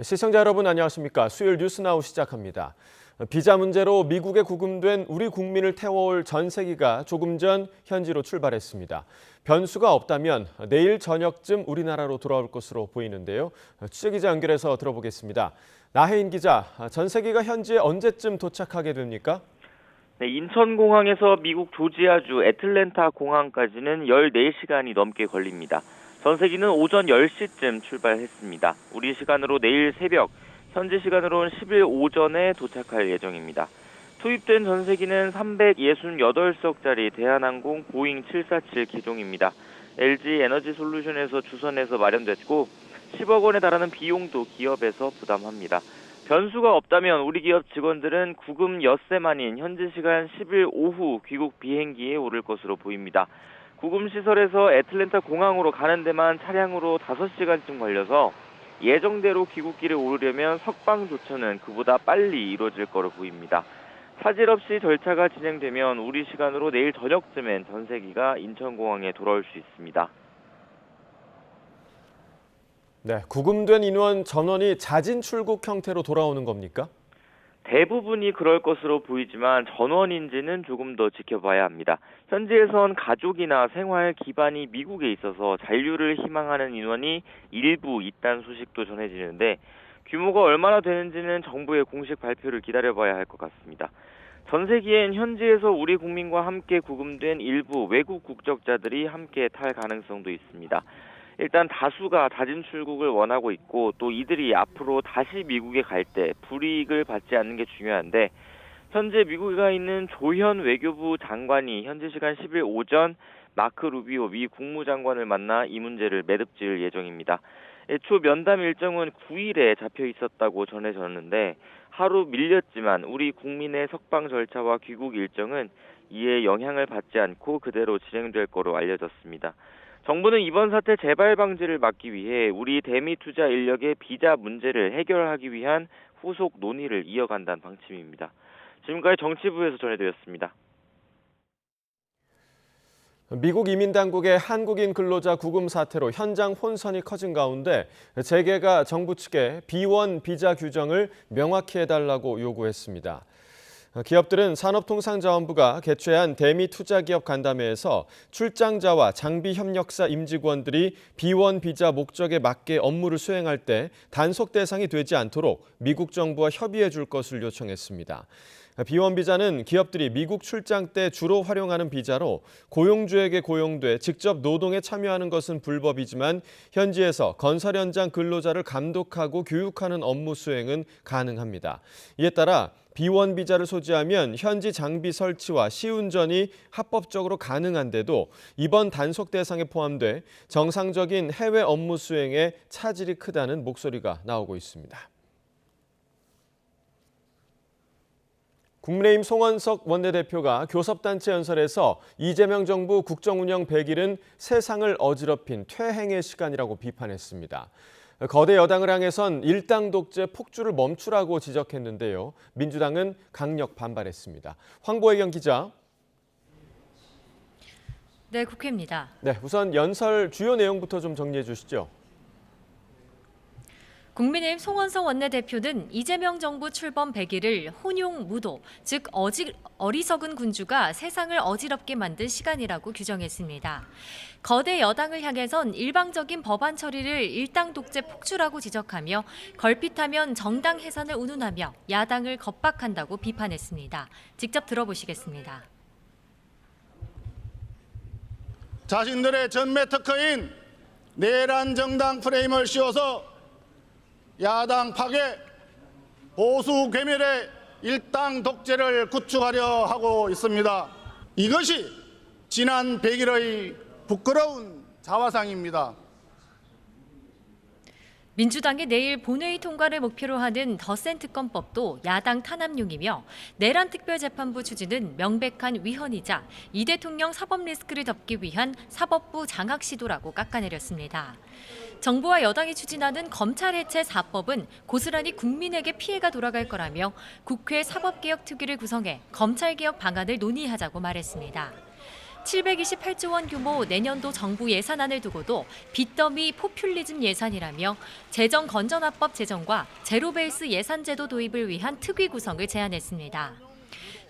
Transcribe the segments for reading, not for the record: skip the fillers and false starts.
시청자 여러분 안녕하십니까? 수요일 뉴스나우 시작합니다. 비자 문제로 미국에 구금된 우리 국민을 태워올 전세기가 조금 전 현지로 출발했습니다. 변수가 없다면 내일 저녁쯤 우리나라로 돌아올 것으로 보이는데요. 취재기자 연결해서 들어보겠습니다. 나혜인 기자, 전세기가 현지에 언제쯤 도착하게 됩니까? 네, 인천공항에서 미국 조지아주 애틀랜타 공항까지는 14시간이 넘게 걸립니다. 전세기는 오전 10시쯤 출발했습니다. 우리 시간으로 내일 새벽, 현지 시간으로는 10일 오전에 도착할 예정입니다. 투입된 전세기는 368석짜리 대한항공 보잉 747 기종입니다. LG 에너지 솔루션에서 주선해서 마련됐고 10억 원에 달하는 비용도 기업에서 부담합니다. 변수가 없다면 우리 기업 직원들은 구금 엿새만인 현지 시간 10일 오후 귀국 비행기에 오를 것으로 보입니다. 구금 시설에서 애틀랜타 공항으로 가는 데만 차량으로 5시간쯤 걸려서 예정대로 귀국길에 오르려면 석방 조처는 그보다 빨리 이루어질 거로 보입니다. 차질 없이 절차가 진행되면 우리 시간으로 내일 저녁쯤엔 전세기가 인천공항에 돌아올 수 있습니다. 네, 구금된 인원 전원이 자진 출국 형태로 돌아오는 겁니까? 대부분이 그럴 것으로 보이지만 전원인지는 조금 더 지켜봐야 합니다. 현지에선 가족이나 생활 기반이 미국에 있어서 잔류를 희망하는 인원이 일부 있다는 소식도 전해지는데 규모가 얼마나 되는지는 정부의 공식 발표를 기다려봐야 할 것 같습니다. 전세기엔 현지에서 우리 국민과 함께 구금된 일부 외국 국적자들이 함께 탈 가능성도 있습니다. 일단 다수가 자진 출국을 원하고 있고 또 이들이 앞으로 다시 미국에 갈 때 불이익을 받지 않는 게 중요한데 현재 미국에 가 있는 조현 외교부 장관이 현지 시간 10일 오전 마크 루비오 미 국무장관을 만나 이 문제를 매듭지을 예정입니다. 애초 면담 일정은 9일에 잡혀 있었다고 전해졌는데 하루 밀렸지만 우리 국민의 석방 절차와 귀국 일정은 이에 영향을 받지 않고 그대로 진행될 거로 알려졌습니다. 정부는 이번 사태 재발 방지를 막기 위해 우리 대미 투자 인력의 비자 문제를 해결하기 위한 후속 논의를 이어간다는 방침입니다. 지금까지 정치부에서 전해드렸습니다. 미국 이민당국의 한국인 근로자 구금 사태로 현장 혼선이 커진 가운데 재계가 정부 측에 B1 비자 규정을 명확히 해달라고 요구했습니다. 기업들은 산업통상자원부가 개최한 대미 투자기업 간담회에서 출장자와 장비협력사 임직원들이 B1 비자 목적에 맞게 업무를 수행할 때 단속 대상이 되지 않도록 미국 정부와 협의해 줄 것을 요청했습니다. B1 비자는 기업들이 미국 출장 때 주로 활용하는 비자로 고용주에게 고용돼 직접 노동에 참여하는 것은 불법이지만 현지에서 건설 현장 근로자를 감독하고 교육하는 업무 수행은 가능합니다. 이에 따라 B1 비자를 소지하면 현지 장비 설치와 시운전이 합법적으로 가능한데도 이번 단속 대상에 포함돼 정상적인 해외 업무 수행에 차질이 크다는 목소리가 나오고 있습니다. 국민의힘 송원석 원내대표가 교섭단체 연설에서 이재명 정부 국정운영 100일은 세상을 어지럽힌 퇴행의 시간이라고 비판했습니다. 거대 여당을 향해선 일당 독재 폭주를 멈추라고 지적했는데요. 민주당은 강력 반발했습니다. 황보혜경 기자. 네, 국회입니다. 네, 우선 연설 주요 내용부터 좀 정리해 주시죠. 국민의힘 송원석 원내대표는 이재명 정부 출범 100일을 혼용무도, 즉 어리석은 군주가 세상을 어지럽게 만든 시간이라고 규정했습니다. 거대 여당을 향해선 일방적인 법안 처리를 일당 독재 폭주라고 지적하며 걸핏하면 정당 해산을 운운하며 야당을 겁박한다고 비판했습니다. 직접 들어보시겠습니다. 자신들의 전매 특허인 내란 정당 프레임을 씌워서 야당 파괴, 보수 괴멸의 일당 독재를 구축하려 하고 있습니다. 이것이 지난 100일의 부끄러운 자화상입니다. 민주당이 내일 본회의 통과를 목표로 하는 더센 특검법도 야당 탄압용이며 내란 특별재판부 추진은 명백한 위헌이자 이 대통령 사법 리스크를 덮기 위한 사법부 장악 시도라고 깎아내렸습니다. 정부와 여당이 추진하는 검찰 해체 4법은 고스란히 국민에게 피해가 돌아갈 거라며 국회 사법개혁특위를 구성해 검찰개혁 방안을 논의하자고 말했습니다. 728조 원 규모 내년도 정부 예산안을 두고도 빚더미 포퓰리즘 예산이라며 재정건전화법 제정과 제로베이스 예산제도 도입을 위한 특위 구성을 제안했습니다.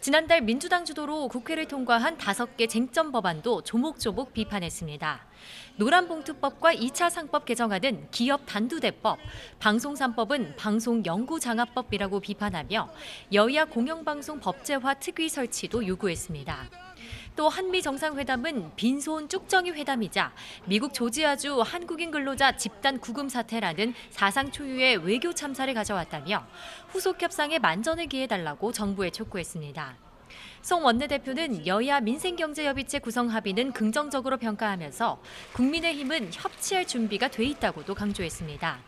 지난달 민주당 주도로 국회를 통과한 5개 쟁점 법안도 조목조목 비판했습니다. 노란봉투법과 2차 상법 개정안은 기업 단두대법, 방송 3법은 방송 연구장악법이라고 비판하며 여야 공영방송 법제화 특위 설치도 요구했습니다. 또 한미 정상회담은 빈손 쭉정이 회담이자 미국 조지아주 한국인 근로자 집단 구금 사태라는 사상 초유의 외교 참사를 가져왔다며 후속 협상에 만전을 기해달라고 정부에 촉구했습니다. 송 원내대표는 여야 민생경제협의체 구성 합의는 긍정적으로 평가하면서 국민의힘은 협치할 준비가 돼 있다고도 강조했습니다.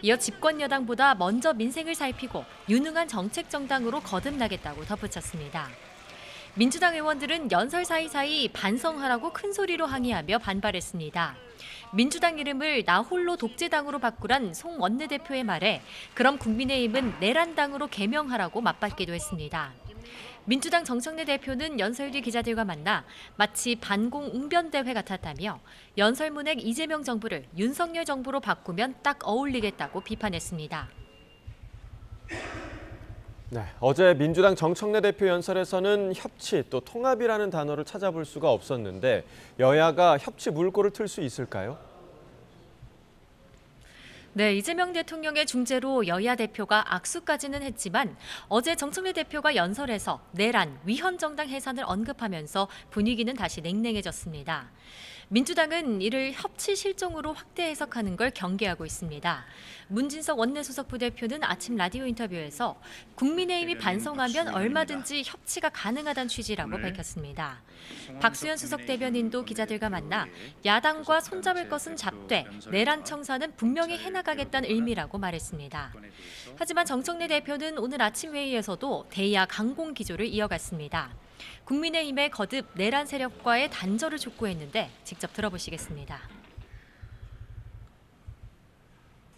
이어 집권 여당보다 먼저 민생을 살피고 유능한 정책 정당으로 거듭나겠다고 덧붙였습니다. 민주당 의원들은 연설 사이사이 반성하라고 큰 소리로 항의하며 반발했습니다. 민주당 이름을 나 홀로 독재당으로 바꾸란 송 원내대표의 말에 그럼 국민의힘은 내란당으로 개명하라고 맞받기도 했습니다. 민주당 정청래 대표는 연설 뒤 기자들과 만나 마치 반공 웅변대회 같았다며 연설문액 이재명 정부를 윤석열 정부로 바꾸면 딱 어울리겠다고 비판했습니다. 네, 어제 민주당 정청래 대표 연설에서는 협치 또 통합이라는 단어를 찾아볼 수가 없었는데 여야가 협치 물꼬를 틀 수 있을까요? 네, 이재명 대통령의 중재로 여야 대표가 악수까지는 했지만 어제 정청래 대표가 연설에서 내란, 위헌정당 해산을 언급하면서 분위기는 다시 냉랭해졌습니다. 민주당은 이를 협치 실종으로 확대 해석하는 걸 경계하고 있습니다. 문진석 원내수석 부대표는 아침 라디오 인터뷰에서 국민의힘이 반성하면 얼마든지 협치가 가능하다는 취지라고 밝혔습니다. 박수현 수석 대변인도 기자들과 만나 야당과 손잡을 것은 잡되 내란 청산은 분명히 해나가겠다는 의미라고 말했습니다. 하지만 정청래 대표는 오늘 아침 회의에서도 대야 강공 기조를 이어갔습니다. 국민의힘의 거듭 내란 세력과의 단절을 촉구했는데 직접 들어보시겠습니다.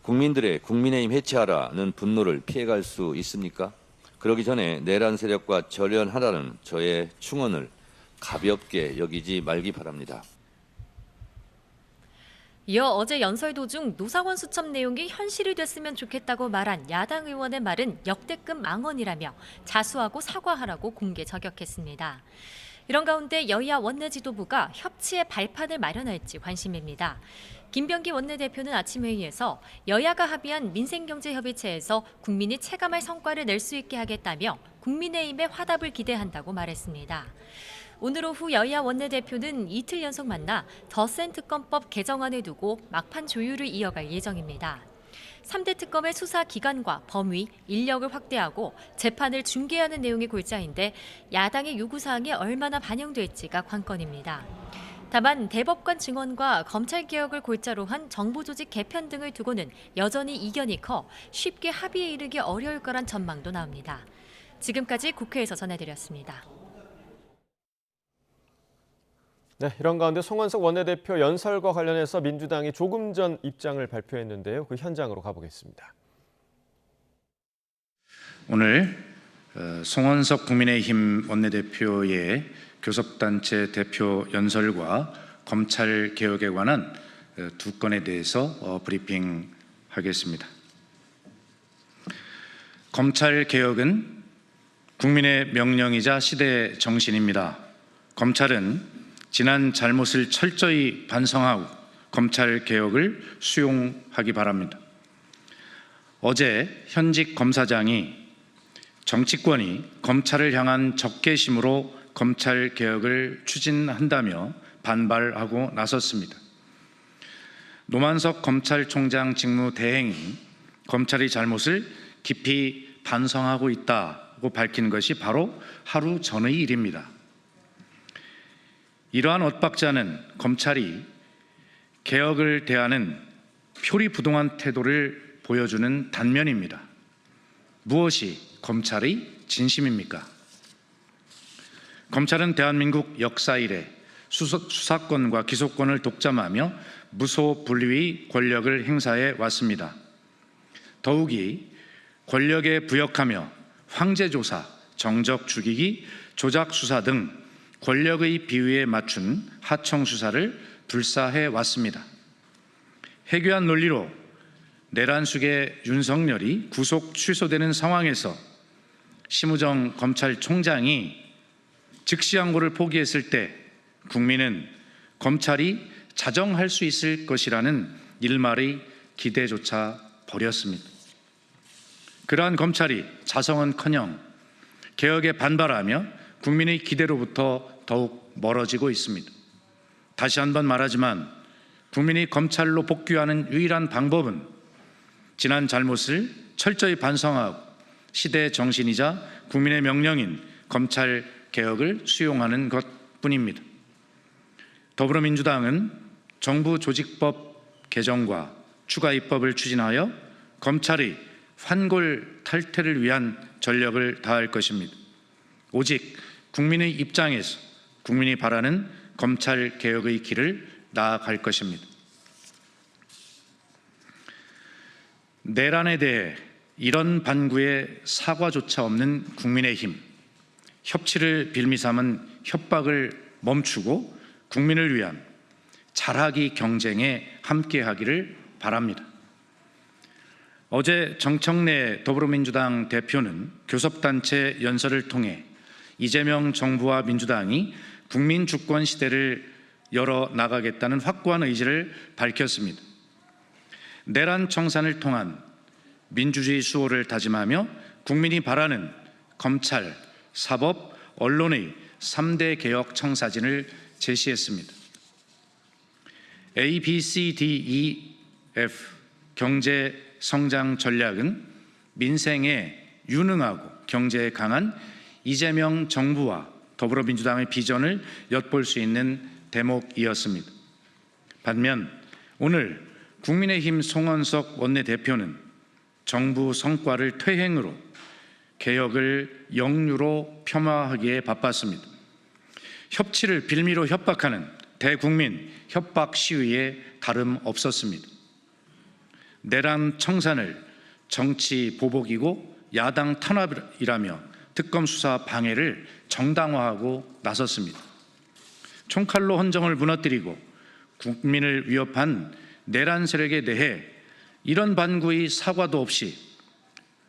국민들의 국민의힘 해체하라는 분노를 피해갈 수 있습니까? 그러기 전에 내란 세력과 절연하라는 저의 충언을 가볍게 여기지 말기 바랍니다. 이어 어제 연설 도중 노상원 수첩 내용이 현실이 됐으면 좋겠다고 말한 야당 의원의 말은 역대급 망언이라며 자수하고 사과하라고 공개 저격했습니다. 이런 가운데 여야 원내 지도부가 협치의 발판을 마련할지 관심입니다. 김병기 원내대표는 아침 회의에서 여야가 합의한 민생경제협의체에서 국민이 체감할 성과를 낼 수 있게 하겠다며 국민의힘의 화답을 기대한다고 말했습니다. 오늘 오후 여야 원내대표는 이틀 연속 만나 덧센 특검법 개정안을 두고 막판 조율을 이어갈 예정입니다. 3대 특검의 수사 기간과 범위, 인력을 확대하고 재판을 중개하는 내용이 골자인데 야당의 요구사항이 얼마나 반영될지가 관건입니다. 다만 대법관 증언과 검찰개혁을 골자로 한 정보조직 개편 등을 두고는 여전히 이견이 커 쉽게 합의에 이르기 어려울 거란 전망도 나옵니다. 지금까지 국회에서 전해드렸습니다. 네, 이런 가운데 송원석 원내대표 연설과 관련해서 민주당이 조금 전 입장을 발표했는데요. 그 현장으로 가보겠습니다. 오늘 송원석 국민의힘 원내대표의 교섭단체 대표 연설과 검찰개혁에 관한 두 건에 대해서 브리핑하겠습니다. 검찰개혁은 국민의 명령이자 시대의 정신입니다. 검찰은 지난 잘못을 철저히 반성하고 검찰개혁을 수용하기 바랍니다. 어제 현직 검사장이 정치권이 검찰을 향한 적개심으로 검찰개혁을 추진한다며 반발하고 나섰습니다. 노만석 검찰총장 직무대행이 검찰의 잘못을 깊이 반성하고 있다고 밝힌 것이 바로 하루 전의 일입니다. 이러한 엇박자는 검찰이 개혁을 대하는 표리부동한 태도를 보여주는 단면입니다. 무엇이 검찰의 진심입니까? 검찰은 대한민국 역사 이래 수사권과 기소권을 독점하며 무소불위의 권력을 행사해 왔습니다. 더욱이 권력에 부역하며 황제조사, 정적 죽이기, 조작수사 등 권력의 비위에 맞춘 하청 수사를 불사해 왔습니다. 해괴한 논리로 내란숙의 윤석열이 구속 취소되는 상황에서 심우정 검찰총장이 즉시항고를 포기했을 때 국민은 검찰이 자정할 수 있을 것이라는 일말의 기대조차 버렸습니다. 그러한 검찰이 자성은커녕 개혁에 반발하며 국민의 기대로부터 더욱 멀어지고 있습니다. 다시 한번 말하지만 국민이 검찰로 복귀하는 유일한 방법은 지난 잘못을 철저히 반성하고 시대의 정신이자 국민의 명령인 검찰 개혁을 수용하는 것뿐입니다. 더불어민주당은 정부 조직법 개정과 추가 입법을 추진하여 검찰의 환골 탈퇴를 위한 전력을 다할 것입니다. 오직 국민의 입장에서 국민이 바라는 검찰 개혁의 길을 나아갈 것입니다. 내란에 대해 이런 반구에 사과조차 없는 국민의힘, 협치를 빌미 삼은 협박을 멈추고 국민을 위한 잘하기 경쟁에 함께하기를 바랍니다. 어제 정청래 더불어민주당 대표는 교섭단체 연설을 통해 이재명 정부와 민주당이 국민 주권 시대를 열어나가겠다는 확고한 의지를 밝혔습니다. 내란 청산을 통한 민주주의 수호를 다짐하며 국민이 바라는 검찰, 사법, 언론의 3대 개혁 청사진을 제시했습니다. A, B, C, D, E, F 경제 성장 전략은 민생에 유능하고 경제에 강한 이재명 정부와 더불어민주당의 비전을 엿볼 수 있는 대목이었습니다. 반면 오늘 국민의힘 송원석 원내대표는 정부 성과를 퇴행으로 개혁을 역류로 폄하하기에 바빴습니다. 협치를 빌미로 협박하는 대국민 협박 시위에 다름없었습니다. 내란 청산을 정치 보복이고 야당 탄압이라며 특검 수사 방해를 정당화하고 나섰습니다. 총칼로 헌정을 무너뜨리고 국민을 위협한 내란 세력에 대해 이런 반구의 사과도 없이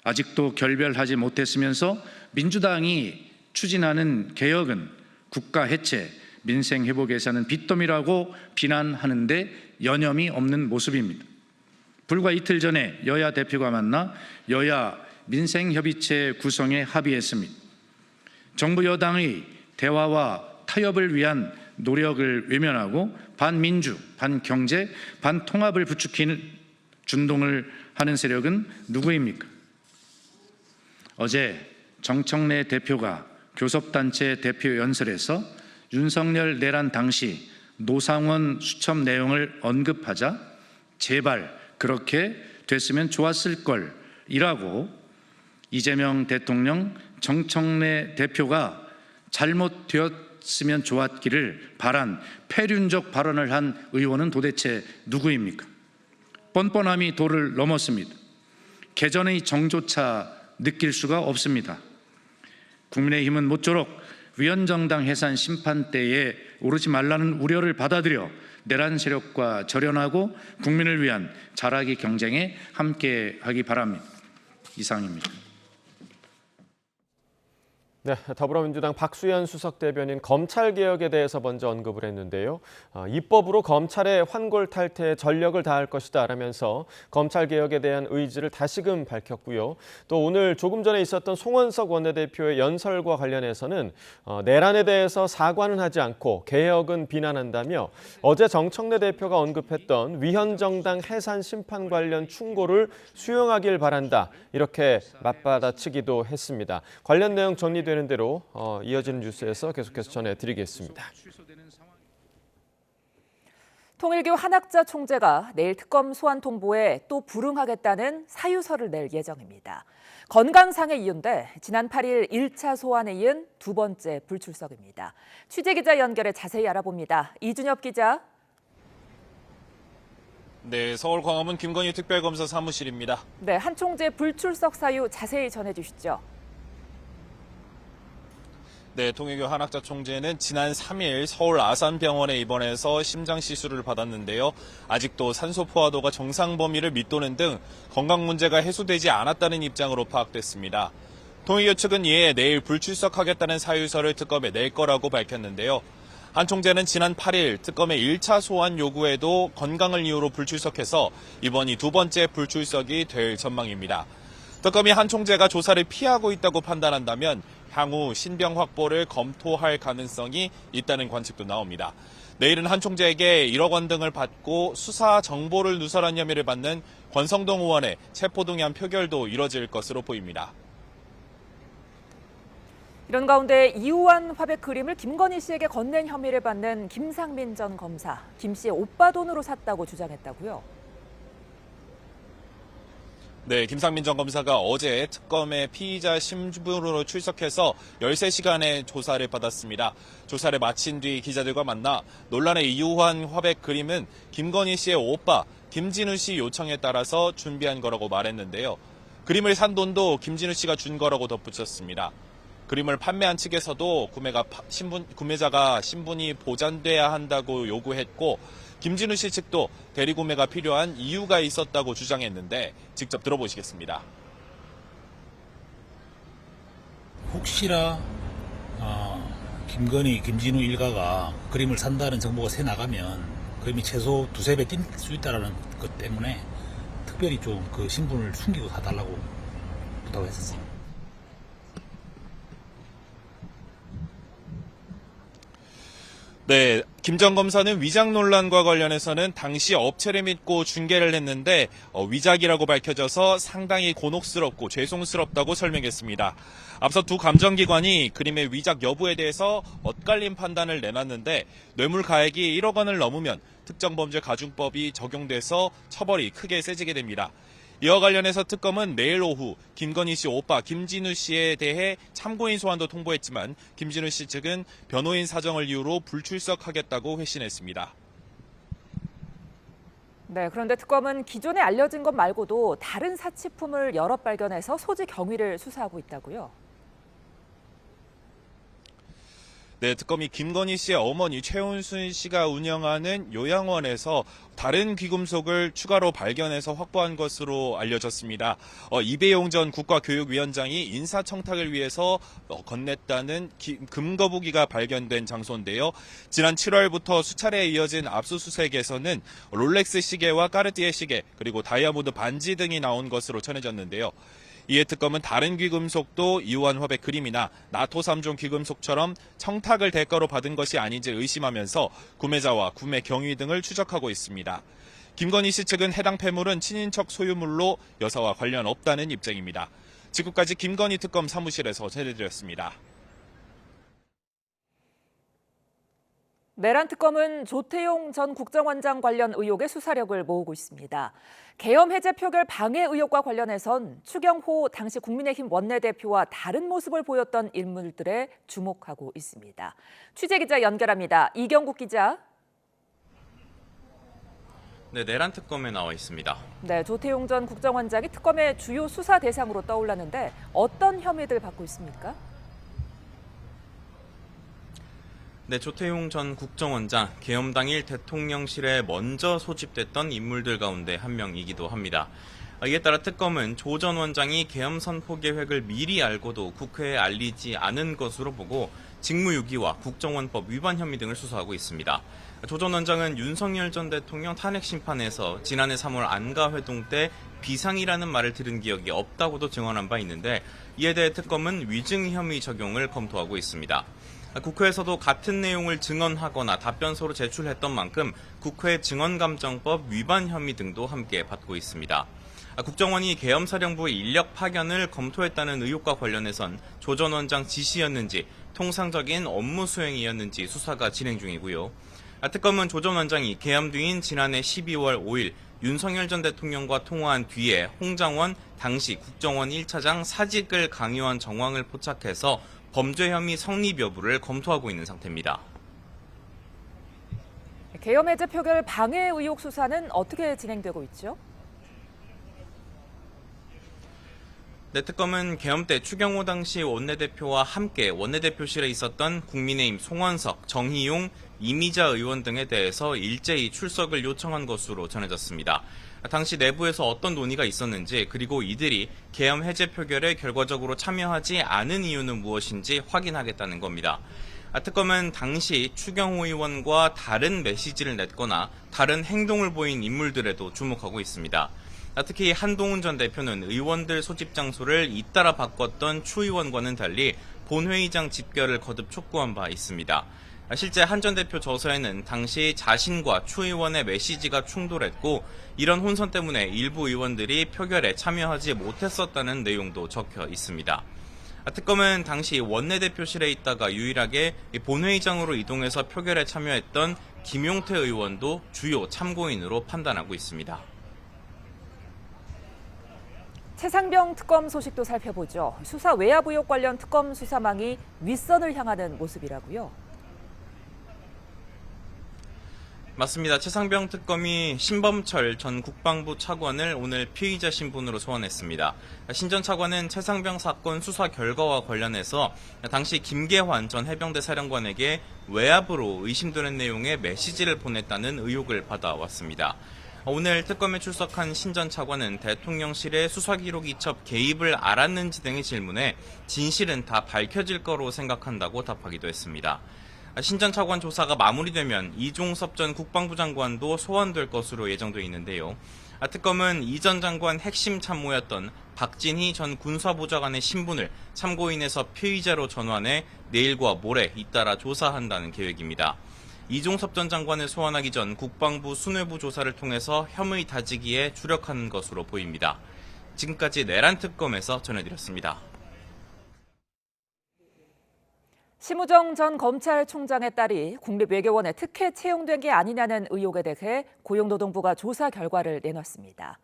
아직도 결별하지 못했으면서 민주당이 추진하는 개혁은 국가 해체, 민생 회복에서는 빚더미라고 비난하는데 여념이 없는 모습입니다. 불과 이틀 전에 여야 대표가 만나 여야 민생협의체 구성에 합의했습니다. 정부 여당의 대화와 타협을 위한 노력을 외면하고 반민주, 반경제, 반통합을 부추기는 준동을 하는 세력은 누구입니까? 어제 정청래 대표가 교섭단체 대표 연설에서 윤석열 내란 당시 노상원 수첩 내용을 언급하자 제발 그렇게 됐으면 좋았을 걸이라고 이재명 대통령, 정청래 대표가 잘못되었으면 좋았기를 바란 폐륜적 발언을 한 의원은 도대체 누구입니까? 뻔뻔함이 도를 넘었습니다. 개전의 정조차 느낄 수가 없습니다. 국민의힘은 모쪼록 위헌정당 해산 심판대에 오르지 말라는 우려를 받아들여 내란 세력과 절연하고 국민을 위한 잘하기 경쟁에 함께하기 바랍니다. 이상입니다. 네, 더불어민주당 박수현 수석 대변인 검찰개혁에 대해서 먼저 언급을 했는데요. 입법으로 검찰의 환골 탈퇴에 전력을 다할 것이다 라면서 검찰개혁에 대한 의지를 다시금 밝혔고요. 또 오늘 조금 전에 있었던 송원석 원내대표의 연설과 관련해서는 내란에 대해서 사과는 하지 않고 개혁은 비난한다며 어제 정청래 대표가 언급했던 위헌정당 해산 심판 관련 충고를 수용하길 바란다. 이렇게 맞받아치기도 했습니다. 관련 내용 정리되는 대로 이어지는 뉴스에서 계속해서 전해드리겠습니다. 통일교 한학자 총재가 내일 특검 소환 통보에 또 불응하겠다는 사유서를 낼 예정입니다. 건강상의 이유인데 지난 8일 1차 소환에 이은 두 번째 불출석입니다. 취재기자 연결해 자세히 알아봅니다. 이준엽 기자. 네, 서울 광화문 김건희 특별검사 사무실입니다. 네, 한 총재 불출석 사유 자세히 전해주시죠. 네, 통일교 한학자 총재는 지난 3일 서울 아산병원에 입원해서 심장 시술을 받았는데요. 아직도 산소 포화도가 정상 범위를 밑도는 등 건강 문제가 해소되지 않았다는 입장으로 파악됐습니다. 통일교 측은 이에 내일 불출석하겠다는 사유서를 특검에 낼 거라고 밝혔는데요. 한 총재는 지난 8일 특검의 1차 소환 요구에도 건강을 이유로 불출석해서 이번이 두 번째 불출석이 될 전망입니다. 특검이 한 총재가 조사를 피하고 있다고 판단한다면 향후 신병 확보를 검토할 가능성이 있다는 관측도 나옵니다. 내일은 한 총재에게 1억 원 등을 받고 수사 정보를 누설한 혐의를 받는 권성동 의원의 체포동의안 표결도 이뤄질 것으로 보입니다. 이런 가운데 이우환 화백 그림을 김건희 씨에게 건넨 혐의를 받는 김상민 전 검사, 김 씨의 오빠 돈으로 샀다고 주장했다고요? 네, 김상민 전 검사가 어제 특검의 피의자 신분으로 출석해서 13시간의 조사를 받았습니다. 조사를 마친 뒤 기자들과 만나 논란의 이우환 화백 그림은 김건희 씨의 오빠 김진우 씨 요청에 따라서 준비한 거라고 말했는데요. 그림을 산 돈도 김진우 씨가 준 거라고 덧붙였습니다. 그림을 판매한 측에서도 구매자가 신분이 보장돼야 한다고 요구했고 김진우 씨 측도 대리구매가 필요한 이유가 있었다고 주장했는데 직접 들어보시겠습니다. 혹시나 김건희, 김진우 일가가 그림을 산다는 정보가 새 나가면 그림이 최소 두세 배 뛸 수 있다는 것 때문에 특별히 좀 그 신분을 숨기고 사달라고 부탁을 했었어요. 네, 김 전 검사는 위작 논란과 관련해서는 당시 업체를 믿고 중개를 했는데 위작이라고 밝혀져서 상당히 곤혹스럽고 죄송스럽다고 설명했습니다. 앞서 두 감정기관이 그림의 위작 여부에 대해서 엇갈린 판단을 내놨는데 뇌물 가액이 1억 원을 넘으면 특정범죄 가중법이 적용돼서 처벌이 크게 세지게 됩니다. 이와 관련해서 특검은 내일 오후 김건희 씨 오빠 김진우 씨에 대해 참고인 소환도 통보했지만 김진우 씨 측은 변호인 사정을 이유로 불출석하겠다고 회신했습니다. 네, 그런데 특검은 기존에 알려진 것 말고도 다른 사치품을 여러 발견해서 소지 경위를 수사하고 있다고요? 네, 특검이 김건희 씨의 어머니 최은순 씨가 운영하는 요양원에서 다른 귀금속을 추가로 발견해서 확보한 것으로 알려졌습니다. 이배용 전 국가교육위원장이 인사청탁을 위해서 건넸다는 금거북이가 발견된 장소인데요. 지난 7월부터 수차례 이어진 압수수색에서는 롤렉스 시계와 까르띠에 시계 그리고 다이아몬드 반지 등이 나온 것으로 전해졌는데요. 이에 특검은 다른 귀금속도 이우환 화백 그림이나 나토 3종 귀금속처럼 청탁을 대가로 받은 것이 아닌지 의심하면서 구매자와 구매 경위 등을 추적하고 있습니다. 김건희 씨 측은 해당 폐물은 친인척 소유물로 여사와 관련 없다는 입장입니다. 지금까지 김건희 특검 사무실에서 전해드렸습니다. 내란 특검은 조태용 전 국정원장 관련 의혹의 수사력을 모으고 있습니다. 계엄 해제 표결 방해 의혹과 관련해선 추경호 당시 국민의힘 원내대표와 다른 모습을 보였던 인물들에 주목하고 있습니다. 취재기자 연결합니다. 이경국 기자. 네, 내란 특검에 나와 있습니다. 네, 조태용 전 국정원장이 특검의 주요 수사 대상으로 떠올랐는데 어떤 혐의들 받고 있습니까? 네, 조태용 전 국정원장, 계엄 당일 대통령실에 먼저 소집됐던 인물들 가운데 한 명이기도 합니다. 이에 따라 특검은 조 전 원장이 계엄 선포 계획을 미리 알고도 국회에 알리지 않은 것으로 보고 직무유기와 국정원법 위반 혐의 등을 수사하고 있습니다. 조 전 원장은 윤석열 전 대통령 탄핵 심판에서 지난해 3월 안가회동 때 비상이라는 말을 들은 기억이 없다고도 증언한 바 있는데 이에 대해 특검은 위증 혐의 적용을 검토하고 있습니다. 국회에서도 같은 내용을 증언하거나 답변서로 제출했던 만큼 국회 증언감정법 위반 혐의 등도 함께 받고 있습니다. 국정원이 계엄사령부의 인력 파견을 검토했다는 의혹과 관련해선 조 전 원장 지시였는지 통상적인 업무 수행이었는지 수사가 진행 중이고요. 특검은 조 전 원장이 계엄 뒤인 지난해 12월 5일 윤석열 전 대통령과 통화한 뒤에 홍장원 당시 국정원 1차장 사직을 강요한 정황을 포착해서 범죄 혐의 성립 여부를 검토하고 있는 상태입니다. 계엄 해제 표결 방해 의혹 수사는 어떻게 진행되고 있죠? 네, 특검은 계엄 때 추경호 당시 원내대표와 함께 원내대표실에 있었던 국민의힘 송원석, 정희용, 이미자 의원 등에 대해서 일제히 출석을 요청한 것으로 전해졌습니다. 당시 내부에서 어떤 논의가 있었는지, 그리고 이들이 계엄 해제 표결에 결과적으로 참여하지 않은 이유는 무엇인지 확인하겠다는 겁니다. 특검은 당시 추경호 의원과 다른 메시지를 냈거나 다른 행동을 보인 인물들에도 주목하고 있습니다. 특히 한동훈 전 대표는 의원들 소집 장소를 잇따라 바꿨던 추 의원과는 달리 본회의장 집결을 거듭 촉구한 바 있습니다. 실제 한 전 대표 저서에는 당시 자신과 추 의원의 메시지가 충돌했고 이런 혼선 때문에 일부 의원들이 표결에 참여하지 못했었다는 내용도 적혀 있습니다. 특검은 당시 원내대표실에 있다가 유일하게 본회의장으로 이동해서 표결에 참여했던 김용태 의원도 주요 참고인으로 판단하고 있습니다. 최상병 특검 소식도 살펴보죠. 수사 외압 의혹 관련 특검 수사망이 윗선을 향하는 모습이라고요. 맞습니다. 최상병 특검이 신범철 전 국방부 차관을 오늘 피의자 신분으로 소환했습니다. 신 전 차관은 최상병 사건 수사 결과와 관련해서 당시 김계환 전 해병대 사령관에게 외압으로 의심되는 내용의 메시지를 보냈다는 의혹을 받아왔습니다. 오늘 특검에 출석한 신 전 차관은 대통령실의 수사기록 이첩 개입을 알았는지 등의 질문에 진실은 다 밝혀질 거로 생각한다고 답하기도 했습니다. 신 전 차관 조사가 마무리되면 이종섭 전 국방부 장관도 소환될 것으로 예정돼 있는데요. 특검은 이 전 장관 핵심 참모였던 박진희 전 군사보좌관의 신분을 참고인에서 피의자로 전환해 내일과 모레 잇따라 조사한다는 계획입니다. 이종섭 전 장관을 소환하기 전 국방부 수뇌부 조사를 통해서 혐의 다지기에 주력하는 것으로 보입니다. 지금까지 내란 특검에서 전해드렸습니다. 심우정 전 검찰총장의 딸이 국립외교원에 특혜 채용된 게 아니냐는 의혹에 대해 고용노동부가 조사 결과를 내놨습니다.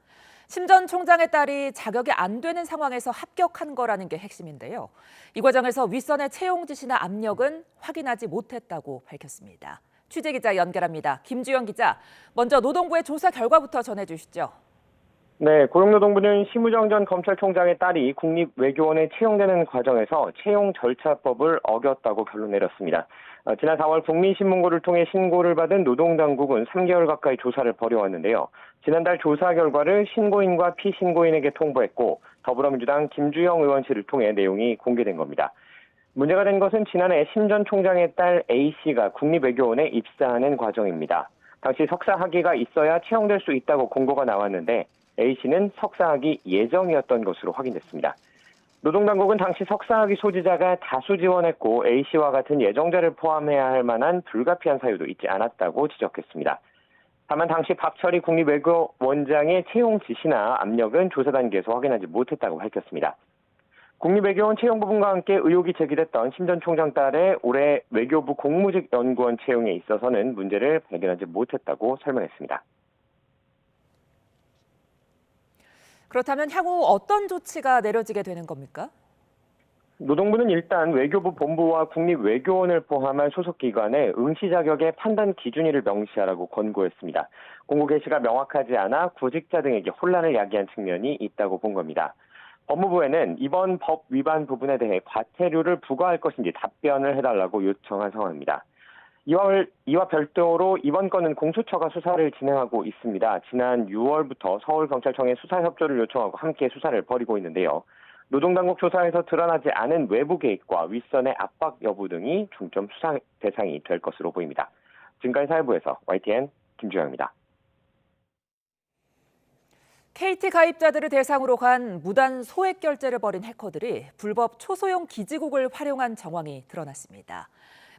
심 전 총장의 딸이 자격이 안 되는 상황에서 합격한 거라는 게 핵심인데요. 이 과정에서 윗선의 채용 지시나 압력은 확인하지 못했다고 밝혔습니다. 취재기자 연결합니다. 김주영 기자, 먼저 노동부의 조사 결과부터 전해주시죠. 네, 고용노동부는 심우정 전 검찰총장의 딸이 국립외교원에 채용되는 과정에서 채용 절차법을 어겼다고 결론 내렸습니다. 지난 4월 국민신문고를 통해 신고를 받은 노동당국은 3개월 가까이 조사를 벌여왔는데요. 지난달 조사 결과를 신고인과 피신고인에게 통보했고 더불어민주당 김주영 의원실을 통해 내용이 공개된 겁니다. 문제가 된 것은 지난해 심 전 총장의 딸 A씨가 국립외교원에 입사하는 과정입니다. 당시 석사학위가 있어야 채용될 수 있다고 공고가 나왔는데 A씨는 석사학위 예정이었던 것으로 확인됐습니다. 노동당국은 당시 석사학위 소지자가 다수 지원했고 A씨와 같은 예정자를 포함해야 할 만한 불가피한 사유도 있지 않았다고 지적했습니다. 다만 당시 박철희 국립외교원장의 채용 지시나 압력은 조사 단계에서 확인하지 못했다고 밝혔습니다. 국립외교원 채용 부분과 함께 의혹이 제기됐던 심 전 총장 딸의 올해 외교부 공무직 연구원 채용에 있어서는 문제를 발견하지 못했다고 설명했습니다. 그렇다면 향후 어떤 조치가 내려지게 되는 겁니까? 노동부는 일단 외교부 본부와 국립외교원을 포함한 소속기관에 응시 자격의 판단 기준일을 명시하라고 권고했습니다. 공고 개시가 명확하지 않아 구직자 등에게 혼란을 야기한 측면이 있다고 본 겁니다. 법무부에는 이번 법 위반 부분에 대해 과태료를 부과할 것인지 답변을 해달라고 요청한 상황입니다. 이와 별도로 이번 건은 공수처가 수사를 진행하고 있습니다. 지난 6월부터 서울경찰청에 수사 협조를 요청하고 함께 수사를 벌이고 있는데요. 노동당국 조사에서 드러나지 않은 외부 개입과 윗선의 압박 여부 등이 중점 수사 대상이 될 것으로 보입니다. 지금까지 사회부에서 YTN 김주영입니다. KT 가입자들을 대상으로 간 무단 소액 결제를 벌인 해커들이 불법 초소형 기지국을 활용한 정황이 드러났습니다.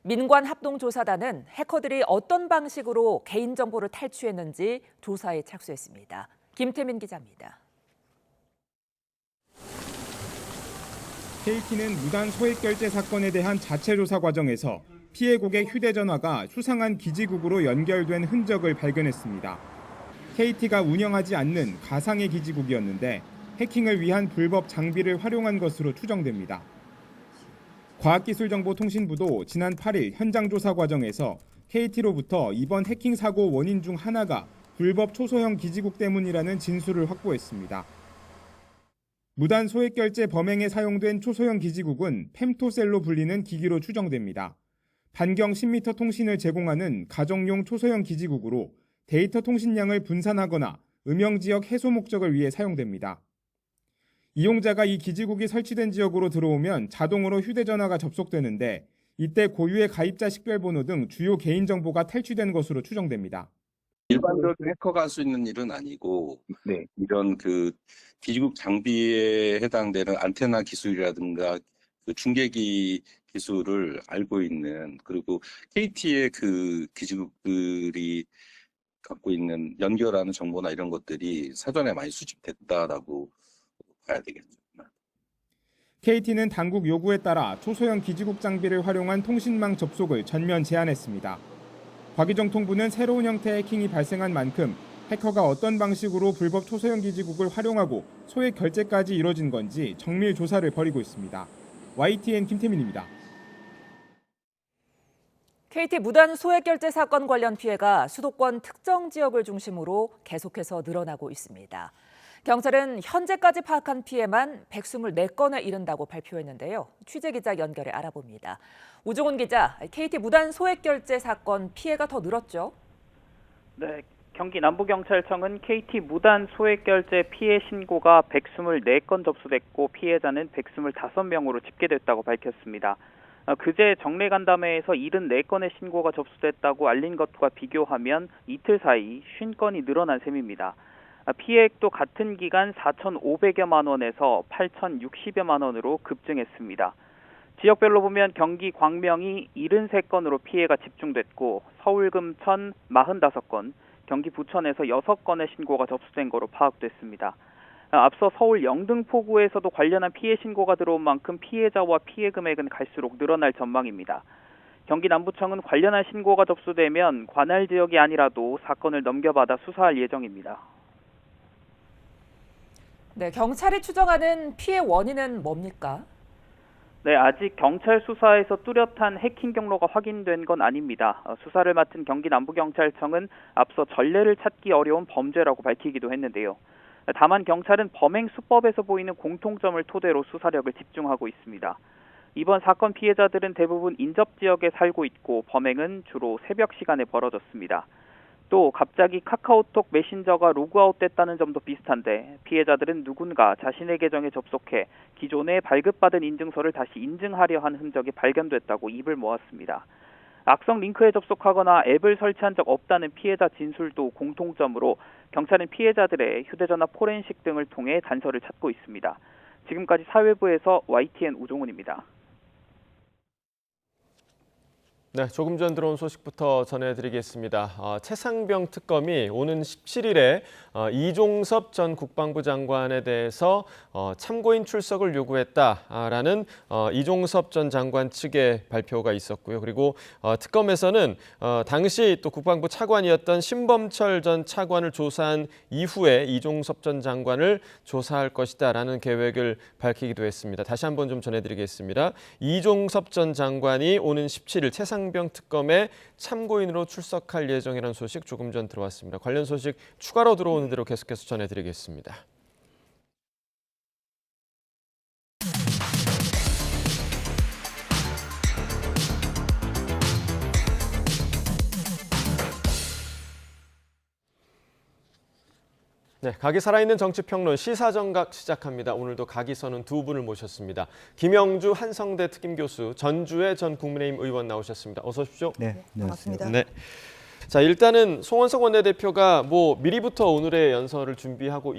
민관합동조사단은 해커들이 어떤 방식으로 개인정보를 탈취했는지 조사에 착수했습니다. 김태민 기자입니다. KT는 무단 소액 결제 사건에 대한 자체 조사 과정에서 피해 고객 휴대전화가 수상한 기지국으로 연결된 흔적을 발견했습니다. KT가 운영하지 않는 가상의 기지국이었는데 해킹을 위한 불법 장비를 활용한 것으로 추정됩니다. 과학기술정보통신부도 지난 8일 현장 조사 과정에서 KT로부터 이번 해킹 사고 원인 중 하나가 불법 초소형 기지국 때문이라는 진술을 확보했습니다. 무단 소액 결제 범행에 사용된 초소형 기지국은 펨토셀로 불리는 기기로 추정됩니다. 반경 10m 통신을 제공하는 가정용 초소형 기지국으로 데이터 통신량을 분산하거나 음영지역 해소 목적을 위해 사용됩니다. 이용자가 이 기지국이 설치된 지역으로 들어오면 자동으로 휴대전화가 접속되는데 이때 고유의 가입자 식별번호 등 주요 개인정보가 탈취된 것으로 추정됩니다. 일반적으로 해커가 할 수 있는 일은 아니고 이런 그 기지국 장비에 해당되는 안테나 기술이라든가 그 중계기 기술을 알고 있는, 그리고 KT의 그 기지국들이 갖고 있는 연결하는 정보나 이런 것들이 사전에 많이 수집됐다라고 봐야 되겠죠. KT는 당국 요구에 따라 초소형 기지국 장비를 활용한 통신망 접속을 전면 제한했습니다. 과기정통부는 새로운 형태의 해킹이 발생한 만큼 해커가 어떤 방식으로 불법 초소형 기지국을 활용하고 소액 결제까지 이뤄진 건지 정밀 조사를 벌이고 있습니다. YTN 김태민입니다. KT 무단 소액 결제 사건 관련 피해가 수도권 특정 지역을 중심으로 계속해서 늘어나고 있습니다. 경찰은 현재까지 파악한 피해만 124건에 이른다고 발표했는데요. 취재기자 연결해 알아봅니다. 우종훈 기자, KT 무단 소액 결제 사건 피해가 더 늘었죠? 네, 경기 남부경찰청은 KT 무단 소액 결제 피해 신고가 124건 접수됐고 피해자는 125명으로 집계됐다고 밝혔습니다. 그제 정례 간담회에서 74건의 신고가 접수됐다고 알린 것과 비교하면 이틀 사이 50건이 늘어난 셈입니다. 피해액도 같은 기간 4,500여만 원에서 8,060여만 원으로 급증했습니다. 지역별로 보면 경기 광명이 73건으로 피해가 집중됐고 서울 금천 45건, 경기 부천에서 6건의 신고가 접수된 거로 파악됐습니다. 앞서 서울 영등포구에서도 관련한 피해 신고가 들어온 만큼 피해자와 피해 금액은 갈수록 늘어날 전망입니다. 경기 남부청은 관련한 신고가 접수되면 관할 지역이 아니라도 사건을 넘겨받아 수사할 예정입니다. 네, 경찰이 추정하는 피해 원인은 뭡니까? 네, 아직 경찰 수사에서 뚜렷한 해킹 경로가 확인된 건 아닙니다. 수사를 맡은 경기 남부경찰청은 앞서 전례를 찾기 어려운 범죄라고 밝히기도 했는데요. 다만 경찰은 범행 수법에서 보이는 공통점을 토대로 수사력을 집중하고 있습니다. 이번 사건 피해자들은 대부분 인접 지역에 살고 있고 범행은 주로 새벽 시간에 벌어졌습니다. 또 갑자기 카카오톡 메신저가 로그아웃됐다는 점도 비슷한데 피해자들은 누군가 자신의 계정에 접속해 기존에 발급받은 인증서를 다시 인증하려 한 흔적이 발견됐다고 입을 모았습니다. 악성 링크에 접속하거나 앱을 설치한 적 없다는 피해자 진술도 공통점으로 경찰은 피해자들의 휴대전화 포렌식 등을 통해 단서를 찾고 있습니다. 지금까지 사회부에서 YTN 우종훈입니다. 네, 조금 전 들어온 소식부터 전해드리겠습니다. 최상병 특검이 오는 17일에 이종섭 전 국방부 장관에 대해서 참고인 출석을 요구했다라는 이종섭 전 장관 측의 발표가 있었고요. 그리고 특검에서는 당시 또 국방부 차관이었던 신범철 전 차관을 조사한 이후에 이종섭 전 장관을 조사할 것이다라는 계획을 밝히기도 했습니다. 다시 한번 좀 전해드리겠습니다. 이종섭 전 장관이 오는 17일 최상병 특검에 참고인으로 출석할 예정이라는 소식 조금 전 들어왔습니다. 관련 소식 추가로 들어오는 대로 계속해서 전해드리겠습니다. 네, 각이 살아있는 정치평론 시사정각 시작합니다. 오늘도 각이 서는 두 분을 모셨습니다. 김영주 한성대 특임교수, 전주의 전 국민의힘 의원 나오셨습니다. 어서 오십시오. 네, 반갑습니다. 네. 자, 일단은 송원석 원내대표가 미리부터 오늘의 연설을 준비하고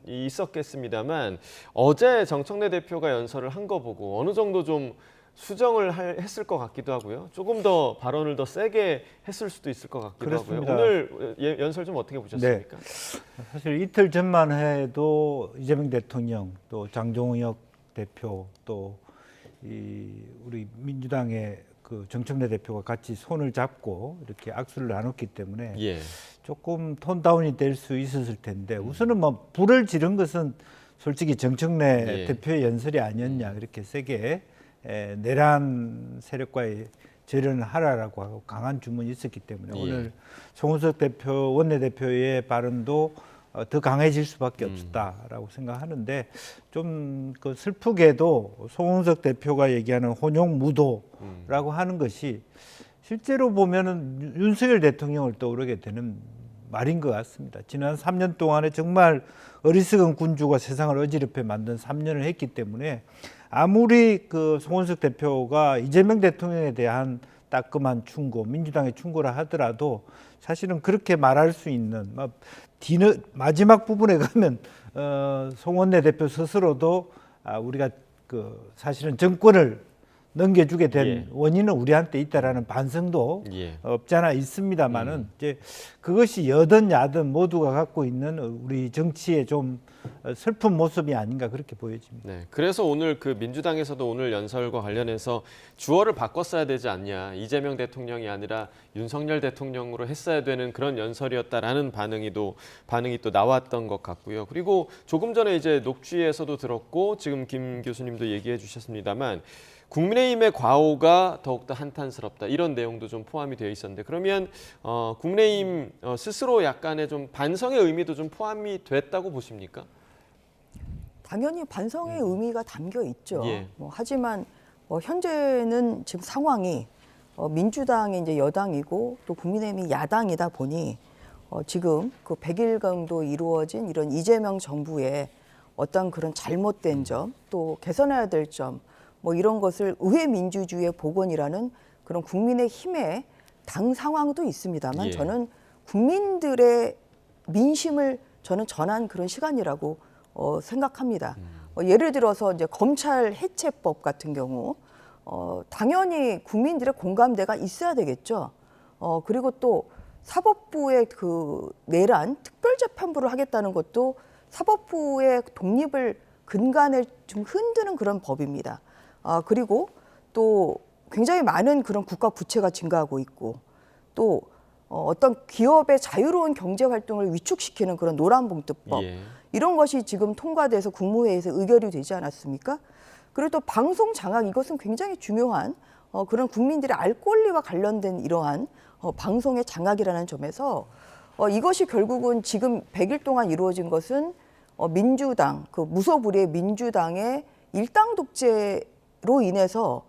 있었겠습니다만 어제 정청래 대표가 연설을 한 거 보고 어느 정도 좀 수정을 했을 것 같기도 하고요. 조금 더 발언을 더 세게 했을 수도 있을 것 같기도 그렇습니다. 하고요. 오늘 연설 좀 어떻게 보셨습니까? 네. 사실 이틀 전만 해도 이재명 대통령, 또 장종혁 대표, 또 우리 민주당의 그 정청래 대표가 같이 손을 잡고 이렇게 악수를 나눴기 때문에 조금 톤 다운이 될 수 있었을 텐데 우선은 불을 지른 것은 솔직히 정청래 대표의 연설이 아니었냐, 그렇게 세게 내란 세력과의 절연을 하라라고 하고 강한 주문이 있었기 때문에 오늘 송원석 대표 원내대표의 발언도 더 강해질 수밖에 없다라고 생각하는데 좀 그 슬프게도 송원석 대표가 얘기하는 혼용 무도라고 하는 것이 실제로 보면은 윤석열 대통령을 떠오르게 되는 말인 것 같습니다. 지난 3년 동안에 정말 어리석은 군주가 세상을 어지럽게 만든 3년을 했기 때문에 아무리 그 송원석 대표가 이재명 대통령에 대한 따끔한 충고, 민주당의 충고를 하더라도 사실은 그렇게 말할 수 있는 마지막 부분에 가면 송원내 대표 스스로도 우리가 그 사실은 정권을 넘겨주게 된 원인은 우리한테 있다라는 반성도 없지 않아 있습니다만은 이제 그것이 여든 야든 모두가 갖고 있는 우리 정치의 좀 슬픈 모습이 아닌가 그렇게 보여집니다. 네, 그래서 오늘 그 민주당에서도 오늘 연설과 관련해서 주어를 바꿨어야 되지 않냐, 이재명 대통령이 아니라 윤석열 대통령으로 했어야 되는 그런 연설이었다라는 반응이 또 나왔던 것 같고요. 그리고 조금 전에 이제 녹취에서도 들었고 지금 김 교수님도 얘기해 주셨습니다만. 국민의힘의 과오가 더욱더 한탄스럽다 이런 내용도 좀 포함이 되어 있었는데 그러면 국민의힘 스스로 약간의 좀 반성의 의미도 좀 포함이 됐다고 보십니까? 당연히 반성의 의미가 담겨 있죠. 하지만 현재는 지금 상황이 민주당이 이제 여당이고 또 국민의힘이 야당이다 보니 지금 그 100일간도 이루어진 이런 이재명 정부의 어떤 그런 잘못된 점 또 개선해야 될 점 이런 것을 의회 민주주의의 복원이라는 그런 국민의힘의 당 상황도 있습니다만 저는 국민들의 민심을 저는 전한 그런 시간이라고 생각합니다. 예를 들어서 이제 검찰 해체법 같은 경우 당연히 국민들의 공감대가 있어야 되겠죠. 그리고 또 사법부의 그 내란 특별재판부를 하겠다는 것도 사법부의 독립을 근간에 좀 흔드는 그런 법입니다. 그리고 또 굉장히 많은 그런 국가 부채가 증가하고 있고 또 어떤 기업의 자유로운 경제 활동을 위축시키는 그런 노란봉투법 이런 것이 지금 통과돼서 국무회의에서 의결이 되지 않았습니까? 그리고 또 방송 장악 이것은 굉장히 중요한 그런 국민들의 알 권리와 관련된 이러한 방송의 장악이라는 점에서 이것이 결국은 지금 100일 동안 이루어진 것은 민주당 그 무소불위의 민주당의 일당 독재로 인해서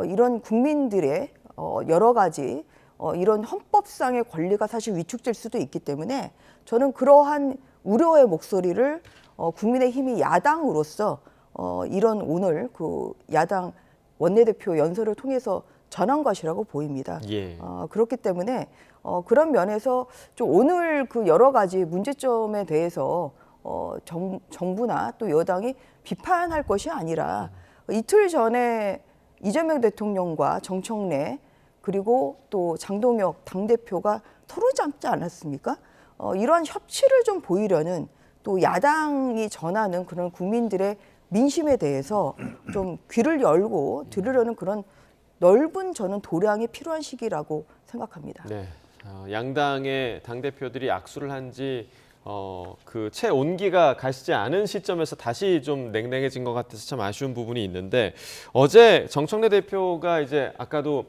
이런 국민들의 여러 가지 이런 헌법상의 권리가 사실 위축될 수도 있기 때문에 저는 그러한 우려의 목소리를 국민의힘이 야당으로서 이런 오늘 그 야당 원내대표 연설을 통해서 전한 것이라고 보입니다. 그렇기 때문에 그런 면에서 좀 오늘 그 여러 가지 문제점에 대해서 정부나 또 여당이 비판할 것이 아니라 이틀 전에 이재명 대통령과 정청래 그리고 또 장동혁 당대표가 서로 잡지 않았습니까? 이러한 협치를 좀 보이려는 또 야당이 전하는 그런 국민들의 민심에 대해서 좀 귀를 열고 들으려는 그런 넓은 저는 도량이 필요한 시기라고 생각합니다. 네, 양당의 당대표들이 악수를 한지 그 채 온기가 가시지 않은 시점에서 다시 좀 냉랭해진 것 같아서 참 아쉬운 부분이 있는데 어제 정청래 대표가 이제 아까도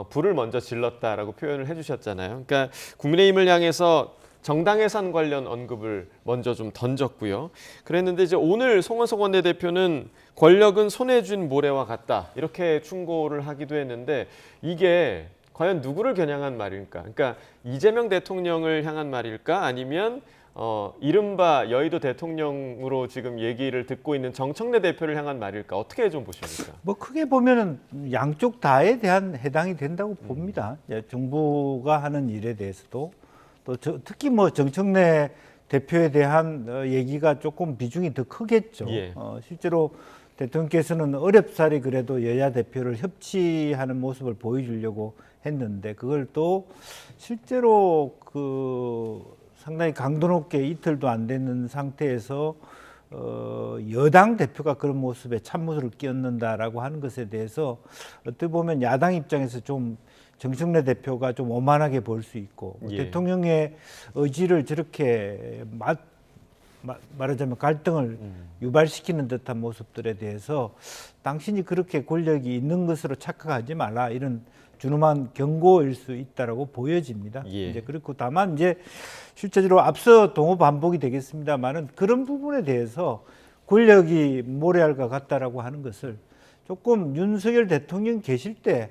불을 먼저 질렀다라고 표현을 해주셨잖아요. 그러니까 국민의힘을 향해서 정당 예산 관련 언급을 먼저 좀 던졌고요. 그랬는데 이제 오늘 송원석 원내대표는 권력은 손에 쥔 모래와 같다 이렇게 충고를 하기도 했는데 이게 과연 누구를 겨냥한 말일까? 그러니까 이재명 대통령을 향한 말일까? 아니면 이른바 여의도 대통령으로 지금 얘기를 듣고 있는 정청래 대표를 향한 말일까? 어떻게 좀 보십니까? 크게 보면은 양쪽 다에 대한 해당이 된다고 봅니다. 정부가 하는 일에 대해서도 또 특히 정청래 대표에 대한 얘기가 조금 비중이 더 크겠죠. 실제로 대통령께서는 어렵사리 그래도 여야 대표를 협치하는 모습을 보여주려고 했는데 그걸 또 실제로 상당히 강도 높게 이틀도 안 되는 상태에서 여당 대표가 그런 모습에 찬물을 끼얹는다라고 하는 것에 대해서 어떻게 보면 야당 입장에서 좀 정청래 대표가 좀 오만하게 볼 수 있고 대통령의 의지를 저렇게 말하자면 갈등을 유발시키는 듯한 모습들에 대해서 당신이 그렇게 권력이 있는 것으로 착각하지 말라 이런 준엄한 경고일 수 있다라고 보여집니다. 예. 이제 그렇고 다만 이제 실제적으로 앞서 동호 반복이 되겠습니다만은 그런 부분에 대해서 권력이 모래알 것 같다라고 하는 것을 조금 윤석열 대통령 계실 때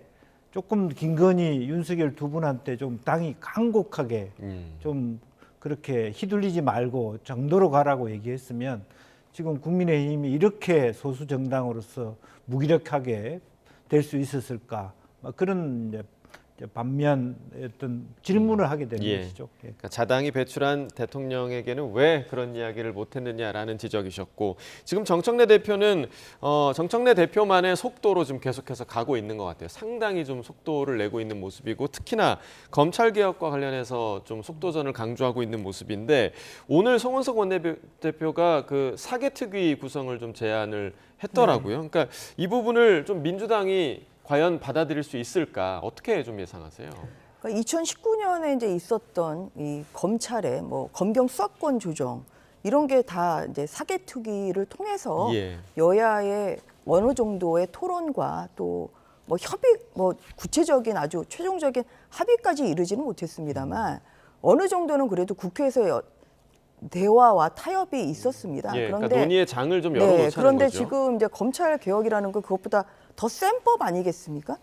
조금 김건희, 윤석열 두 분한테 좀 당이 강곡하게 좀 그렇게 휘둘리지 말고 정도로 가라고 얘기했으면 지금 국민의힘이 이렇게 소수 정당으로서 무기력하게 될 수 있었을까? 그런 이제 반면 어떤 질문을 하게 되는 것이죠. 예. 그러니까 자당이 배출한 대통령에게는 왜 그런 이야기를 못했느냐라는 지적이셨고, 지금 정청래 대표는 정청래 대표만의 속도로 지금 계속해서 가고 있는 것 같아요. 상당히 좀 속도를 내고 있는 모습이고, 특히나 검찰 개혁과 관련해서 좀 속도전을 강조하고 있는 모습인데, 오늘 송원석 원내대표가 그 사개특위 구성을 좀 제안을 했더라고요. 그러니까 이 부분을 좀 민주당이 과연 받아들일 수 있을까? 어떻게 좀 예상하세요? 그러니까 2019년에 이제 있었던 이 검찰의 뭐 검경 수사권 조정 이런 게 다 이제 사개특위를 통해서 여야의 어느 정도의 토론과 또 뭐 협의, 뭐 구체적인 아주 최종적인 합의까지 이르지는 못했습니다만 어느 정도는 그래도 국회에서 대화와 타협이 있었습니다. 그런데 그런데 그러니까 논의의 장을 좀 열어놓자는 거죠. 그런데 지금 이제 검찰 개혁이라는 건 그것보다 더 센 법 아니겠습니까?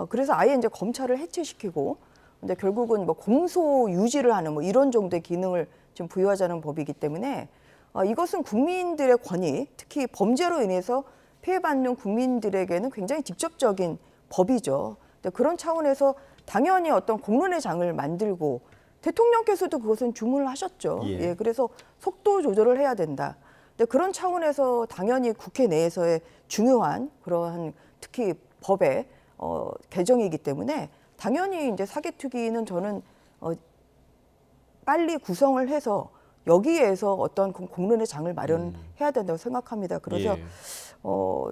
그래서 아예 이제 검찰을 해체시키고 이제 결국은 뭐 공소 유지를 하는 뭐 이런 정도의 기능을 좀 부여하자는 법이기 때문에 이것은 국민들의 권익, 특히 범죄로 인해서 피해받는 국민들에게는 굉장히 직접적인 법이죠. 그런 차원에서 당연히 어떤 공론의 장을 만들고 대통령께서도 그것은 주문을 하셨죠. 예, 그래서 속도 조절을 해야 된다. 근데 그런 차원에서 당연히 국회 내에서의 중요한 그러한 특히 법의 개정이기 때문에 당연히 이제 사개특위는 저는 빨리 구성을 해서 여기에서 어떤 공론의 장을 마련해야 된다고 생각합니다. 그래서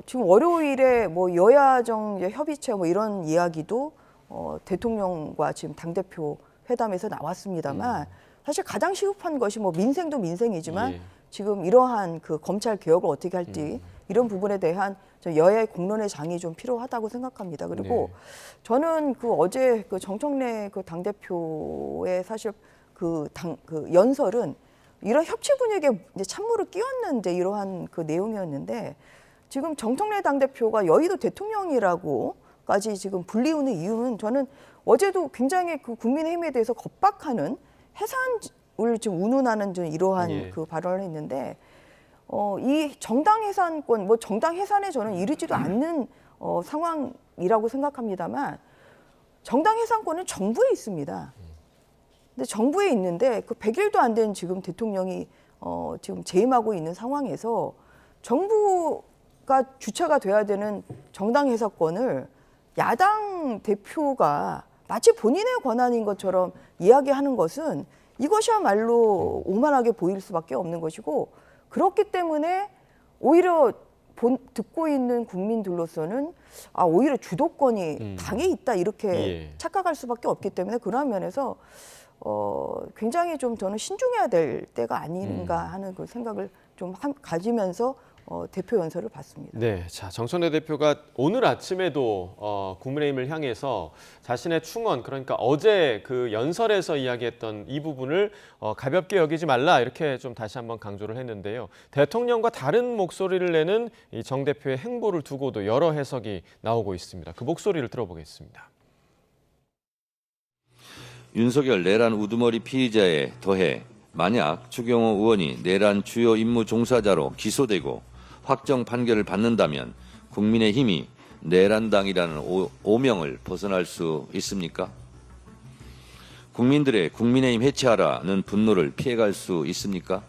지금 월요일에 뭐 여야정 협의체 뭐 이런 이야기도 대통령과 지금 당대표 회담에서 나왔습니다만 사실 가장 시급한 것이 뭐 민생도 민생이지만 지금 이러한 그 검찰 개혁을 어떻게 할지 이런 부분에 대한 여야의 공론의 장이 좀 필요하다고 생각합니다. 그리고 저는 그 어제 그 정청래 그 당대표의 사실 그 연설은 이런 협치 분위기에 이제 찬물을 끼얹는 이제 이러한 그 내용이었는데 지금 정청래 당대표가 여의도 대통령이라고까지 지금 불리우는 이유는 저는 어제도 굉장히 그 국민의힘에 대해서 겁박하는 해산을 지금 운운하는 좀 이러한 그 발언을 했는데 이 정당 해산권, 뭐 정당 해산에 저는 이르지도 않는 상황이라고 생각합니다만 정당 해산권은 정부에 있습니다. 근데 정부에 있는데 그 100일도 안 된 지금 대통령이 지금 재임하고 있는 상황에서 정부가 주체가 돼야 되는 정당 해산권을 야당 대표가 마치 본인의 권한인 것처럼 이야기하는 것은 이것이야말로 오만하게 보일 수밖에 없는 것이고 그렇기 때문에 오히려 듣고 있는 국민들로서는 오히려 주도권이 당에 있다 이렇게 착각할 수밖에 없기 때문에 그런 면에서 굉장히 좀 저는 신중해야 될 때가 아닌가 하는 그 생각을 좀 가지면서 대표 연설을 봤습니다. 네, 자 정청래 대표가 오늘 아침에도 국민의힘을 향해서 자신의 충원, 그러니까 어제 그 연설에서 이야기했던 이 부분을 가볍게 여기지 말라 이렇게 좀 다시 한번 강조를 했는데요. 대통령과 다른 목소리를 내는 이 정 대표의 행보를 두고도 여러 해석이 나오고 있습니다. 그 목소리를 들어보겠습니다. 윤석열 내란 우두머리 피의자에 더해 만약 추경호 의원이 내란 주요 임무 종사자로 기소되고 확정 판결을 받는다면 국민의힘이 내란당이라는 오명을 벗어날 수 있습니까? 국민들의 국민의힘 해체하라는 분노를 피해갈 수 있습니까?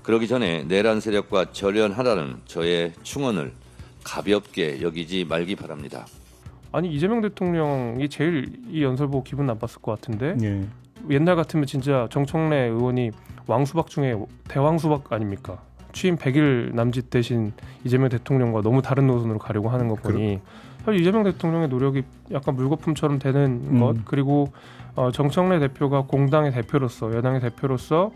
그러기 전에 내란 세력과 절연하라는 저의 충언을 가볍게 여기지 말기 바랍니다. 아니 이재명 대통령이 제일 이 연설 보고 기분 나빴을 것 같은데 옛날 같으면 진짜 정청래 의원이 왕수박 중에 대왕수박 아닙니까? 취임 100일 남짓 대신 이재명 대통령과 너무 다른 노선으로 가려고 하는 거 보니 사실 이재명 대통령의 노력이 약간 물거품처럼 되는 것, 그리고 정청래 대표가 공당의 대표로서 여당의 대표로서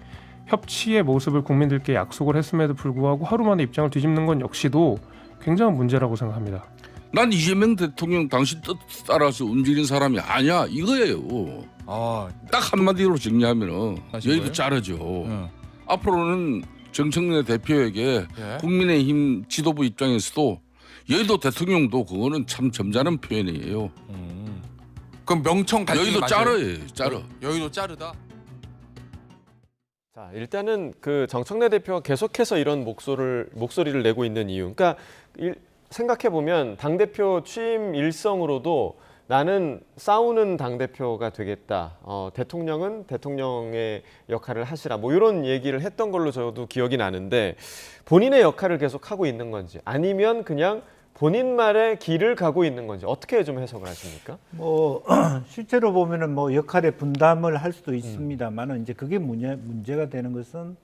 협치의 모습을 국민들께 약속을 했음에도 불구하고 하루 만에 입장을 뒤집는 건 역시도 굉장한 문제라고 생각합니다. 난 이재명 대통령 당신 뜻 따라서 움직이는 사람이 아니야 이거예요. 딱 한마디로 정리하면은 여의도 자르죠. 앞으로는 정청래 대표에게 국민의힘 지도부 입장에서도 여의도 대통령도 그거는 참 점잖은 표현이에요. 그럼 명청 갈등이 여의도 맞아요? 자르. 여의도 자르다. 자, 일단은 그 정청래 대표가 계속해서 이런 목소리를 내고 있는 이유. 그러니까 생각해 보면 당 대표 취임 일성으로도 나는 싸우는 당 대표가 되겠다. 대통령은 대통령의 역할을 하시라. 뭐 이런 얘기를 했던 걸로 저도 기억이 나는데 본인의 역할을 계속 하고 있는 건지 아니면 그냥 본인 말의 길을 가고 있는 건지 어떻게 좀 해석을 하십니까? 뭐 실제로 보면은 뭐 역할의 분담을 할 수도 있습니다만은 이제 그게 문제가 되는 것은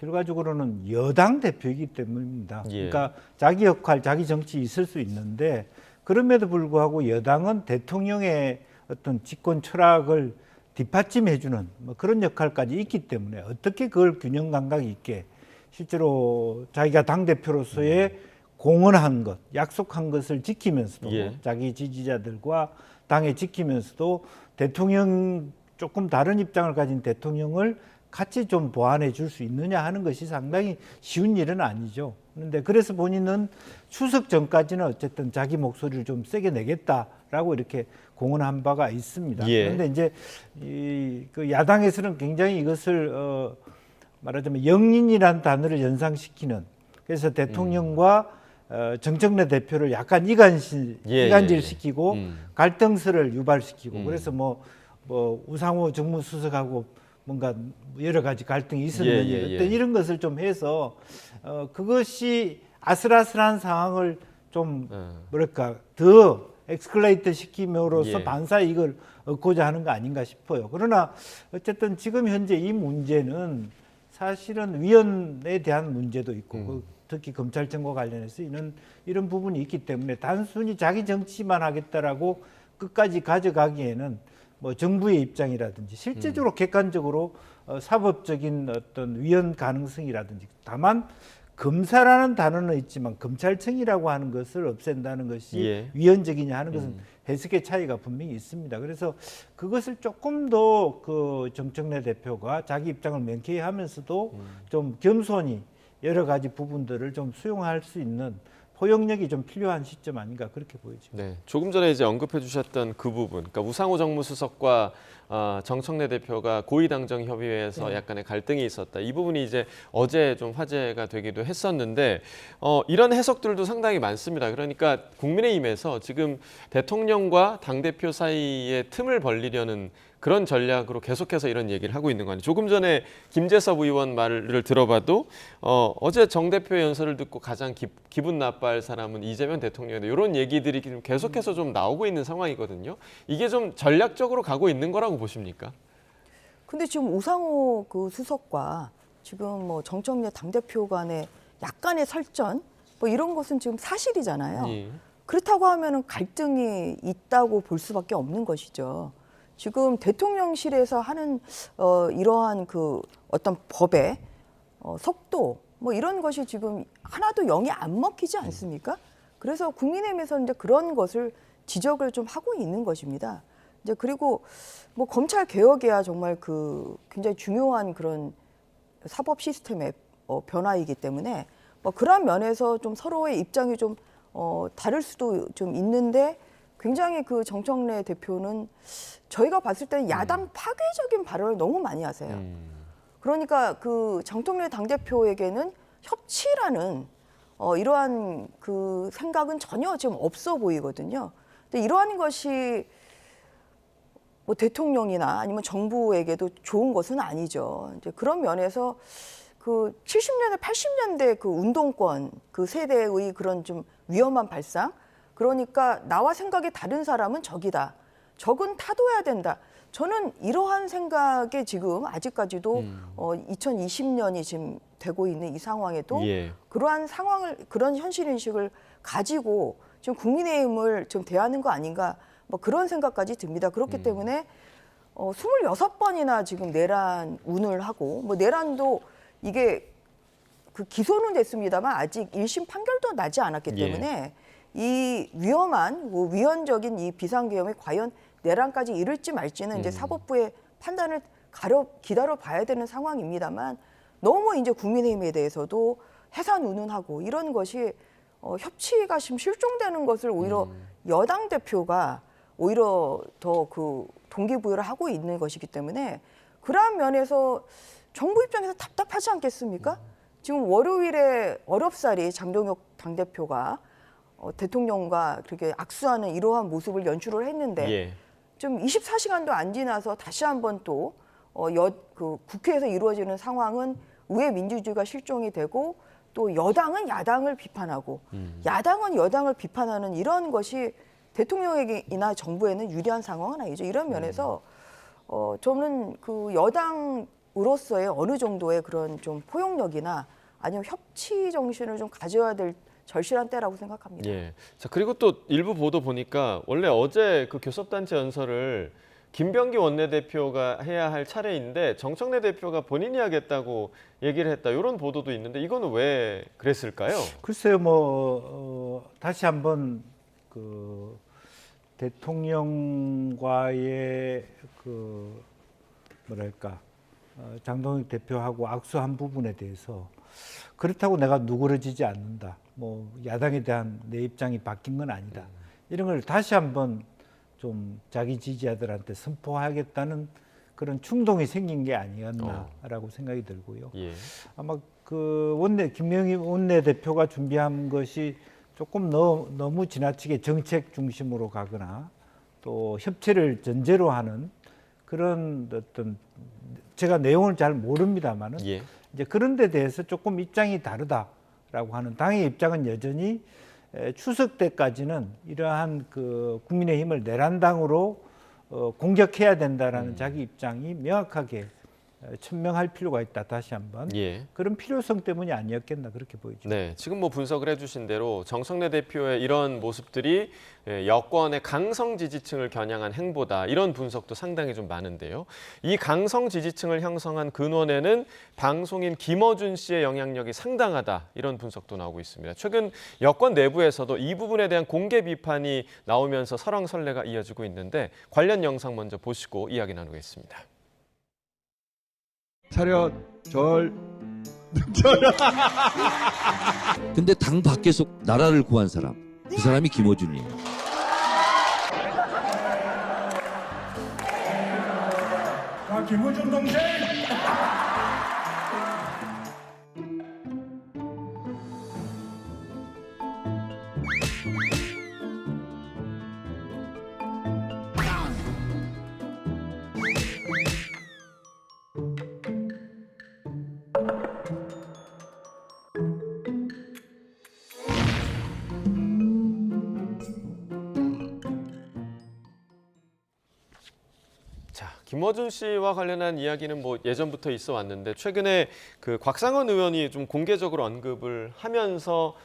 결과적으로는 여당 대표이기 때문입니다. 그러니까 자기 역할, 자기 정치 있을 수 있는데 그럼에도 불구하고 여당은 대통령의 어떤 집권 철학을 뒷받침해주는 뭐 그런 역할까지 있기 때문에 어떻게 그걸 균형 감각 있게 실제로 자기가 당 대표로서의 공언한 것, 약속한 것을 지키면서도 자기 지지자들과 당에 지키면서도 대통령 조금 다른 입장을 가진 대통령을 같이 좀 보완해 줄 수 있느냐 하는 것이 상당히 쉬운 일은 아니죠. 그런데 그래서 본인은 추석 전까지는 어쨌든 자기 목소리를 좀 세게 내겠다라고 이렇게 공언한 바가 있습니다. 그런데 이제 그 야당에서는 굉장히 이것을 말하자면 영린이라는 단어를 연상시키는 그래서 대통령과 정청래 대표를 약간 이간질시키고 갈등설을 유발시키고 그래서 뭐 우상호 정무수석하고 뭔가 여러 가지 갈등이 있었는지 어떤 이런 것을 좀 해서 그것이 아슬아슬한 상황을 좀 뭐랄까 더 엑스컬레이트 시킴으로써 반사 이익을 얻고자 하는 거 아닌가 싶어요. 그러나 어쨌든 지금 현재 이 문제는 사실은 위헌에 대한 문제도 있고 특히 검찰청과 관련해서 이런 부분이 있기 때문에 단순히 자기 정치만 하겠다라고 끝까지 가져가기에는 뭐 정부의 입장이라든지 실제적으로 객관적으로 사법적인 어떤 위헌 가능성이라든지 다만 검사라는 단어는 있지만 검찰청이라고 하는 것을 없앤다는 것이 위헌적이냐 하는 것은 해석의 차이가 분명히 있습니다. 그래서 그것을 조금 더 그 정청래 대표가 자기 입장을 명쾌히 하면서도 좀 겸손히 여러 가지 부분들을 좀 수용할 수 있는 포용력이 좀 필요한 시점 아닌가 그렇게 보이죠. 네, 조금 전에 이제 언급해 주셨던 그 부분, 그러니까 우상호 정무수석과 정청래 대표가 고위당정 협의회에서 약간의 갈등이 있었다. 이 부분이 이제 어제 좀 화제가 되기도 했었는데 이런 해석들도 상당히 많습니다. 그러니까 국민의힘에서 지금 대통령과 당대표 사이에 틈을 벌리려는 그런 전략으로 계속해서 이런 얘기를 하고 있는 거 아니에요. 조금 전에 김재섭 의원 말을 들어봐도 어제 정 대표의 연설을 듣고 가장 기분 나빠할 사람은 이재명 대통령인데 이런 얘기들이 계속해서 좀 나오고 있는 상황이거든요. 이게 좀 전략적으로 가고 있는 거라고 보십니까? 근데 지금 우상호 그 수석과 지금 뭐 정청래 당대표 간의 약간의 설전 뭐 이런 것은 지금 사실이잖아요. 그렇다고 하면은 갈등이 있다고 볼 수밖에 없는 것이죠. 지금 대통령실에서 하는 이러한 그 어떤 법의 속도 뭐 이런 것이 지금 하나도 영이 안 먹히지 않습니까? 그래서 국민의힘에서 이제 그런 것을 지적을 좀 하고 있는 것입니다. 이제 그리고 뭐 검찰 개혁이야 정말 그 굉장히 중요한 그런 사법 시스템의 변화이기 때문에 뭐 그런 면에서 좀 서로의 입장이 좀 다를 수도 좀 있는데 굉장히 그 정청래 대표는 저희가 봤을 때는 야당 파괴적인 발언을 너무 많이 하세요. 그러니까 그 정청래 당대표에게는 협치라는 이러한 그 생각은 전혀 지금 없어 보이거든요. 근데 이러한 것이 뭐 대통령이나 아니면 정부에게도 좋은 것은 아니죠. 이제 그런 면에서 그 70년대, 80년대 그 운동권 그 세대의 그런 좀 위험한 발상, 그러니까 나와 생각이 다른 사람은 적이다. 적은 타도해야 된다. 저는 이러한 생각에 지금 아직까지도 2020년이 지금 되고 있는 이 상황에도 그러한 상황을 그런 현실 인식을 가지고 지금 국민의힘을 좀 대하는 거 아닌가 뭐 그런 생각까지 듭니다. 그렇기 때문에 26번이나 지금 내란 운을 하고 뭐 내란도 이게 그 기소는 됐습니다만 아직 1심 판결도 나지 않았기 때문에 이 위험한 위헌적인 이 비상계엄이 과연 내란까지 이를지 말지는 이제 사법부의 판단을 기다려 봐야 되는 상황입니다만 너무 이제 국민의힘에 대해서도 해산운운하고 이런 것이 협치가 지금 실종되는 것을 오히려 여당 대표가 오히려 더 그 동기부여를 하고 있는 것이기 때문에 그러한 면에서 정부 입장에서 답답하지 않겠습니까? 지금 월요일에 어렵사리 장동혁 당대표가 대통령과 그렇게 악수하는 이러한 모습을 연출을 했는데 예. 좀 24시간도 안 지나서 다시 한번 또 국회에서 이루어지는 상황은 왜 민주주의가 실종이 되고 또 여당은 야당을 비판하고 야당은 여당을 비판하는 이런 것이 대통령에게나 정부에는 유리한 상황은 아니죠. 이런 면에서 저는 그 여당으로서의 어느 정도의 그런 좀 포용력이나 아니면 협치 정신을 좀 가져야 될 절실한 때라고 생각합니다. 예. 자, 그리고 또 일부 보도 보니까 원래 어제 그 교섭단체 연설을 김병기 원내대표가 해야 할 차례인데 정청래 대표가 본인이 하겠다고 얘기를 했다. 이런 보도도 있는데 이거는 왜 그랬을까요? 글쎄요, 다시 한번 그 대통령과의 그 뭐랄까 장동혁 대표하고 악수한 부분에 대해서 그렇다고 내가 누그러지지 않는다. 야당에 대한 내 입장이 바뀐 건 아니다. 이런 걸 다시 한번 좀 자기 지지자들한테 선포하겠다는 그런 충동이 생긴 게 아니었나라고 생각이 들고요. 예. 아마 그 김명희 원내대표가 준비한 것이 조금 너무 지나치게 정책 중심으로 가거나 또 협치를 전제로 하는 그런 어떤 제가 내용을 잘 모릅니다만은 예. 이제 그런 데 대해서 조금 입장이 다르다라고 하는 당의 입장은 여전히 추석 때까지는 이러한 그 국민의힘을 내란당으로 공격해야 된다라는 자기 입장이 명확하게 천명할 필요가 있다. 다시 한번 그런 필요성 때문이 아니었겠나 그렇게 보이죠. 네, 지금 분석을 해주신 대로 정청래 대표의 이런 모습들이 여권의 강성 지지층을 겨냥한 행보다 이런 분석도 상당히 좀 많은데요. 이 강성 지지층을 형성한 근원에는 방송인 김어준 씨의 영향력이 상당하다 이런 분석도 나오고 있습니다. 최근 여권 내부에서도 이 부분에 대한 공개 비판이 나오면서 설왕설래가 이어지고 있는데 관련 영상 먼저 보시고 이야기 나누겠습니다. 차렷 절 근데 당 밖에서 나라를 구한 사람, 그 사람이 김어준이에요. 김어준 동생. 김어준 씨와 관련한 이야기는 예전부터 있어 왔는데 최근에 그 곽상원 의원이 좀 공개적으로 언급을 하면서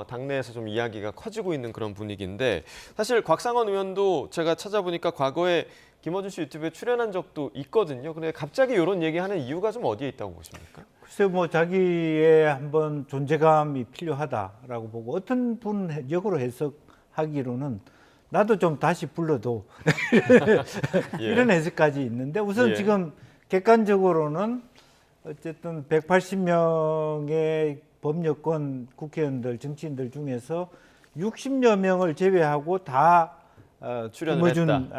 당내에서 좀 이야기가 커지고 있는 그런 분위기인데 사실 곽상원 의원도 제가 찾아보니까 과거에 김어준 씨 유튜브에 출연한 적도 있거든요. 근데 갑자기 이런 얘기하는 이유가 좀 어디에 있다고 보십니까? 글쎄요, 자기의 한번 존재감이 필요하다라고 보고 어떤 분 역으로 해석하기로는 나도 좀 다시 불러도 이런 해석까지 있는데 우선 지금 객관적으로는 어쨌든 180명의 범여권 국회의원들, 정치인들 중에서 60여 명을 제외하고 다 김어준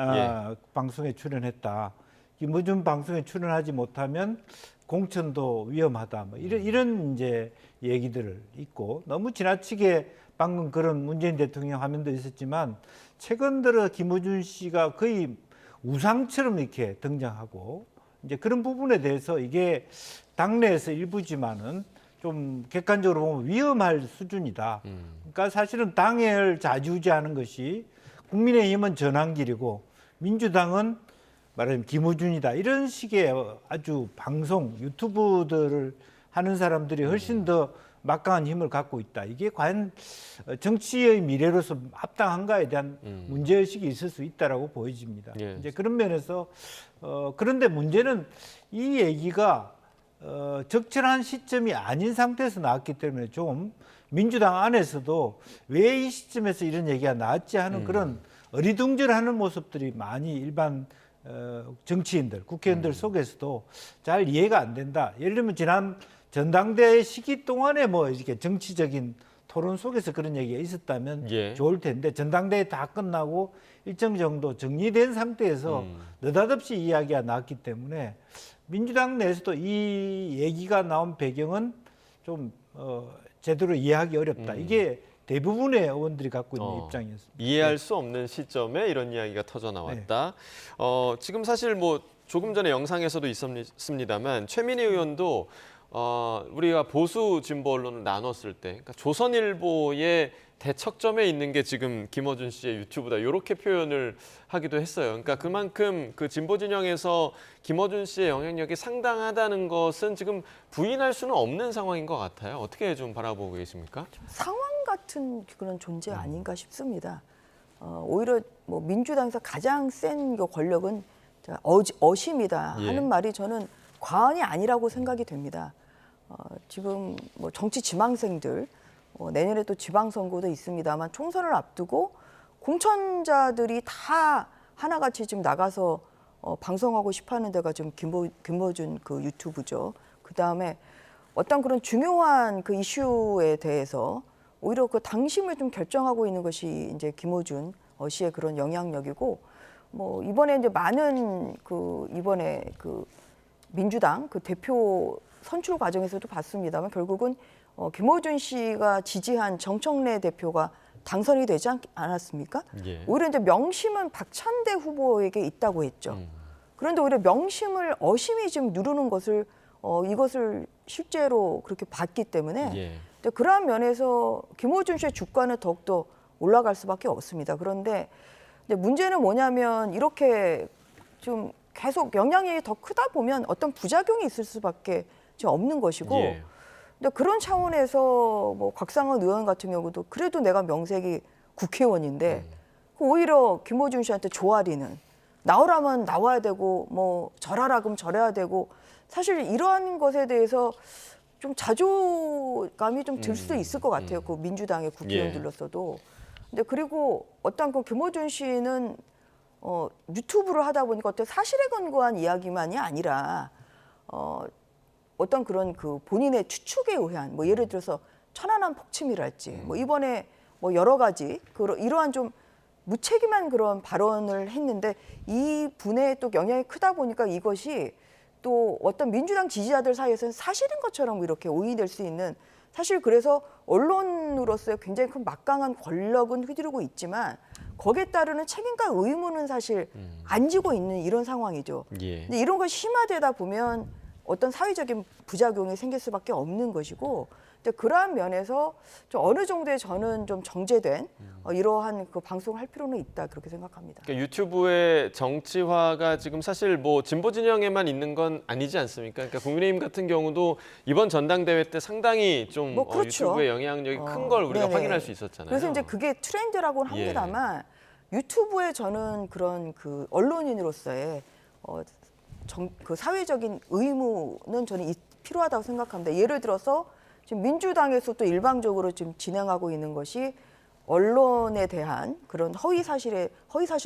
방송에 출연했다. 김어준 방송에 출연하지 못하면 공천도 위험하다. 이런 이제 얘기들 있고 너무 지나치게 방금 그런 문재인 대통령 화면도 있었지만 최근 들어 김어준 씨가 거의 우상처럼 이렇게 등장하고 이제 그런 부분에 대해서 이게 당내에서 일부지만은 좀 객관적으로 보면 위험할 수준이다. 그러니까 사실은 당을 좌지우지하는 것이 국민의힘은 전환길이고 민주당은 말하자면 김어준이다. 이런 식의 아주 방송, 유튜브들을 하는 사람들이 훨씬 더 막강한 힘을 갖고 있다. 이게 과연 정치의 미래로서 합당한가에 대한 문제의식이 있을 수 있다라고 보여집니다. 이제 그런 면에서 그런데 문제는 이 얘기가 적절한 시점이 아닌 상태에서 나왔기 때문에 좀 민주당 안에서도 왜 이 시점에서 이런 얘기가 나왔지 하는 그런 어리둥절하는 모습들이 많이 일반 정치인들, 국회의원들 속에서도 잘 이해가 안 된다. 예를 들면 지난 전당대회 시기 동안에 뭐 이렇게 정치적인 토론 속에서 그런 얘기가 있었다면 좋을 텐데 전당대회 다 끝나고 일정 정도 정리된 상태에서 느닷없이 이야기가 나왔기 때문에 민주당 내에서도 이 얘기가 나온 배경은 좀 제대로 이해하기 어렵다. 이게 대부분의 의원들이 갖고 있는 입장이었습니다. 이해할 수 없는 시점에 이런 이야기가 터져 나왔다. 지금 사실 뭐 조금 전에 영상에서도 있었습니다만 최민희 의원도 우리가 보수 진보 언론을 나눴을 때 그러니까 조선일보의 대척점에 있는 게 지금 김어준 씨의 유튜브다 이렇게 표현을 하기도 했어요. 그러니까 그만큼 그 진보 진영에서 김어준 씨의 영향력이 상당하다는 것은 지금 부인할 수는 없는 상황인 것 같아요. 어떻게 좀 바라보고 계십니까? 상황 같은 그런 존재 아닌가 싶습니다. 오히려 뭐 민주당에서 가장 센 권력은 어심이다 하는 말이 저는 과언이 아니라고 생각이 됩니다. 지금 뭐 정치 지망생들 내년에 또 지방선거도 있습니다만 총선을 앞두고 공천자들이 다 하나같이 지금 나가서 방송하고 싶어하는 데가 지금 김어준 그 유튜브죠. 그 다음에 어떤 그런 중요한 그 이슈에 대해서 오히려 그 당심을 좀 결정하고 있는 것이 이제 김어준 씨의 그런 영향력이고 뭐 이번에 이제 많은 그 이번에 그 민주당 그 대표 선출 과정에서도 봤습니다만 결국은 김어준 씨가 지지한 정청래 대표가 당선이 되지 않았습니까? 오히려 이제 명심은 박찬대 후보에게 있다고 했죠. 그런데 오히려 명심을 어심이 지금 누르는 것을 이것을 실제로 그렇게 봤기 때문에 그러한 면에서 김어준 씨의 주가는 더욱더 올라갈 수밖에 없습니다. 그런데 문제는 뭐냐면 이렇게 좀 계속 영향력이 더 크다 보면 어떤 부작용이 있을 수밖에 지금 없는 것이고 근데 그런 차원에서 뭐 곽상원 의원 같은 경우도 그래도 내가 명색이 국회의원인데 오히려 김어준 씨한테 조아리는 나오라면 나와야 되고 뭐 절하라 그러면 절해야 되고 사실 이러한 것에 대해서 좀 자존감이 좀 들 수도 있을 것 같아요. 그 민주당의 국회의원들로서도. 근데 그리고 어떤 그 김어준 씨는 유튜브를 하다 보니까 어떤 사실에 근거한 이야기만이 아니라 어떤 그런 그 본인의 추측에 의한 뭐 예를 들어서 천안함 폭침이랄지 뭐 이번에 뭐 여러 가지 이러한 좀 무책임한 그런 발언을 했는데 이 분의 또 영향이 크다 보니까 이것이 또 어떤 민주당 지지자들 사이에서는 사실인 것처럼 이렇게 오인될 수 있는 사실 그래서 언론으로서의 굉장히 큰 막강한 권력은 휘두르고 있지만 거기에 따르는 책임과 의무는 사실 안 지고 있는 이런 상황이죠. 근데 이런 걸 심화되다 보면 어떤 사회적인 부작용이 생길 수밖에 없는 것이고 근데 그러한 면에서 좀 어느 정도의 저는 좀 정제된 이러한 그 방송을 할 필요는 있다 그렇게 생각합니다. 그러니까 유튜브의 정치화가 지금 사실 뭐 진보 진영에만 있는 건 아니지 않습니까? 그러니까 국민의힘 같은 경우도 이번 전당대회 때 상당히 좀 뭐 그렇죠. 유튜브의 영향력이 큰 걸 우리가 확인할 수 있었잖아요. 그래서 이제 그게 트렌드라고는 합니다만 유튜브에 저는 그런 그 언론인으로서의 그 사회적인 의무는 저는 필요하다고 생각합니다. 예를 들어서 지금 민주당에서 또 일방적으로 지금 진행하고 있는 것이 언론에 대한 그런 허위 사실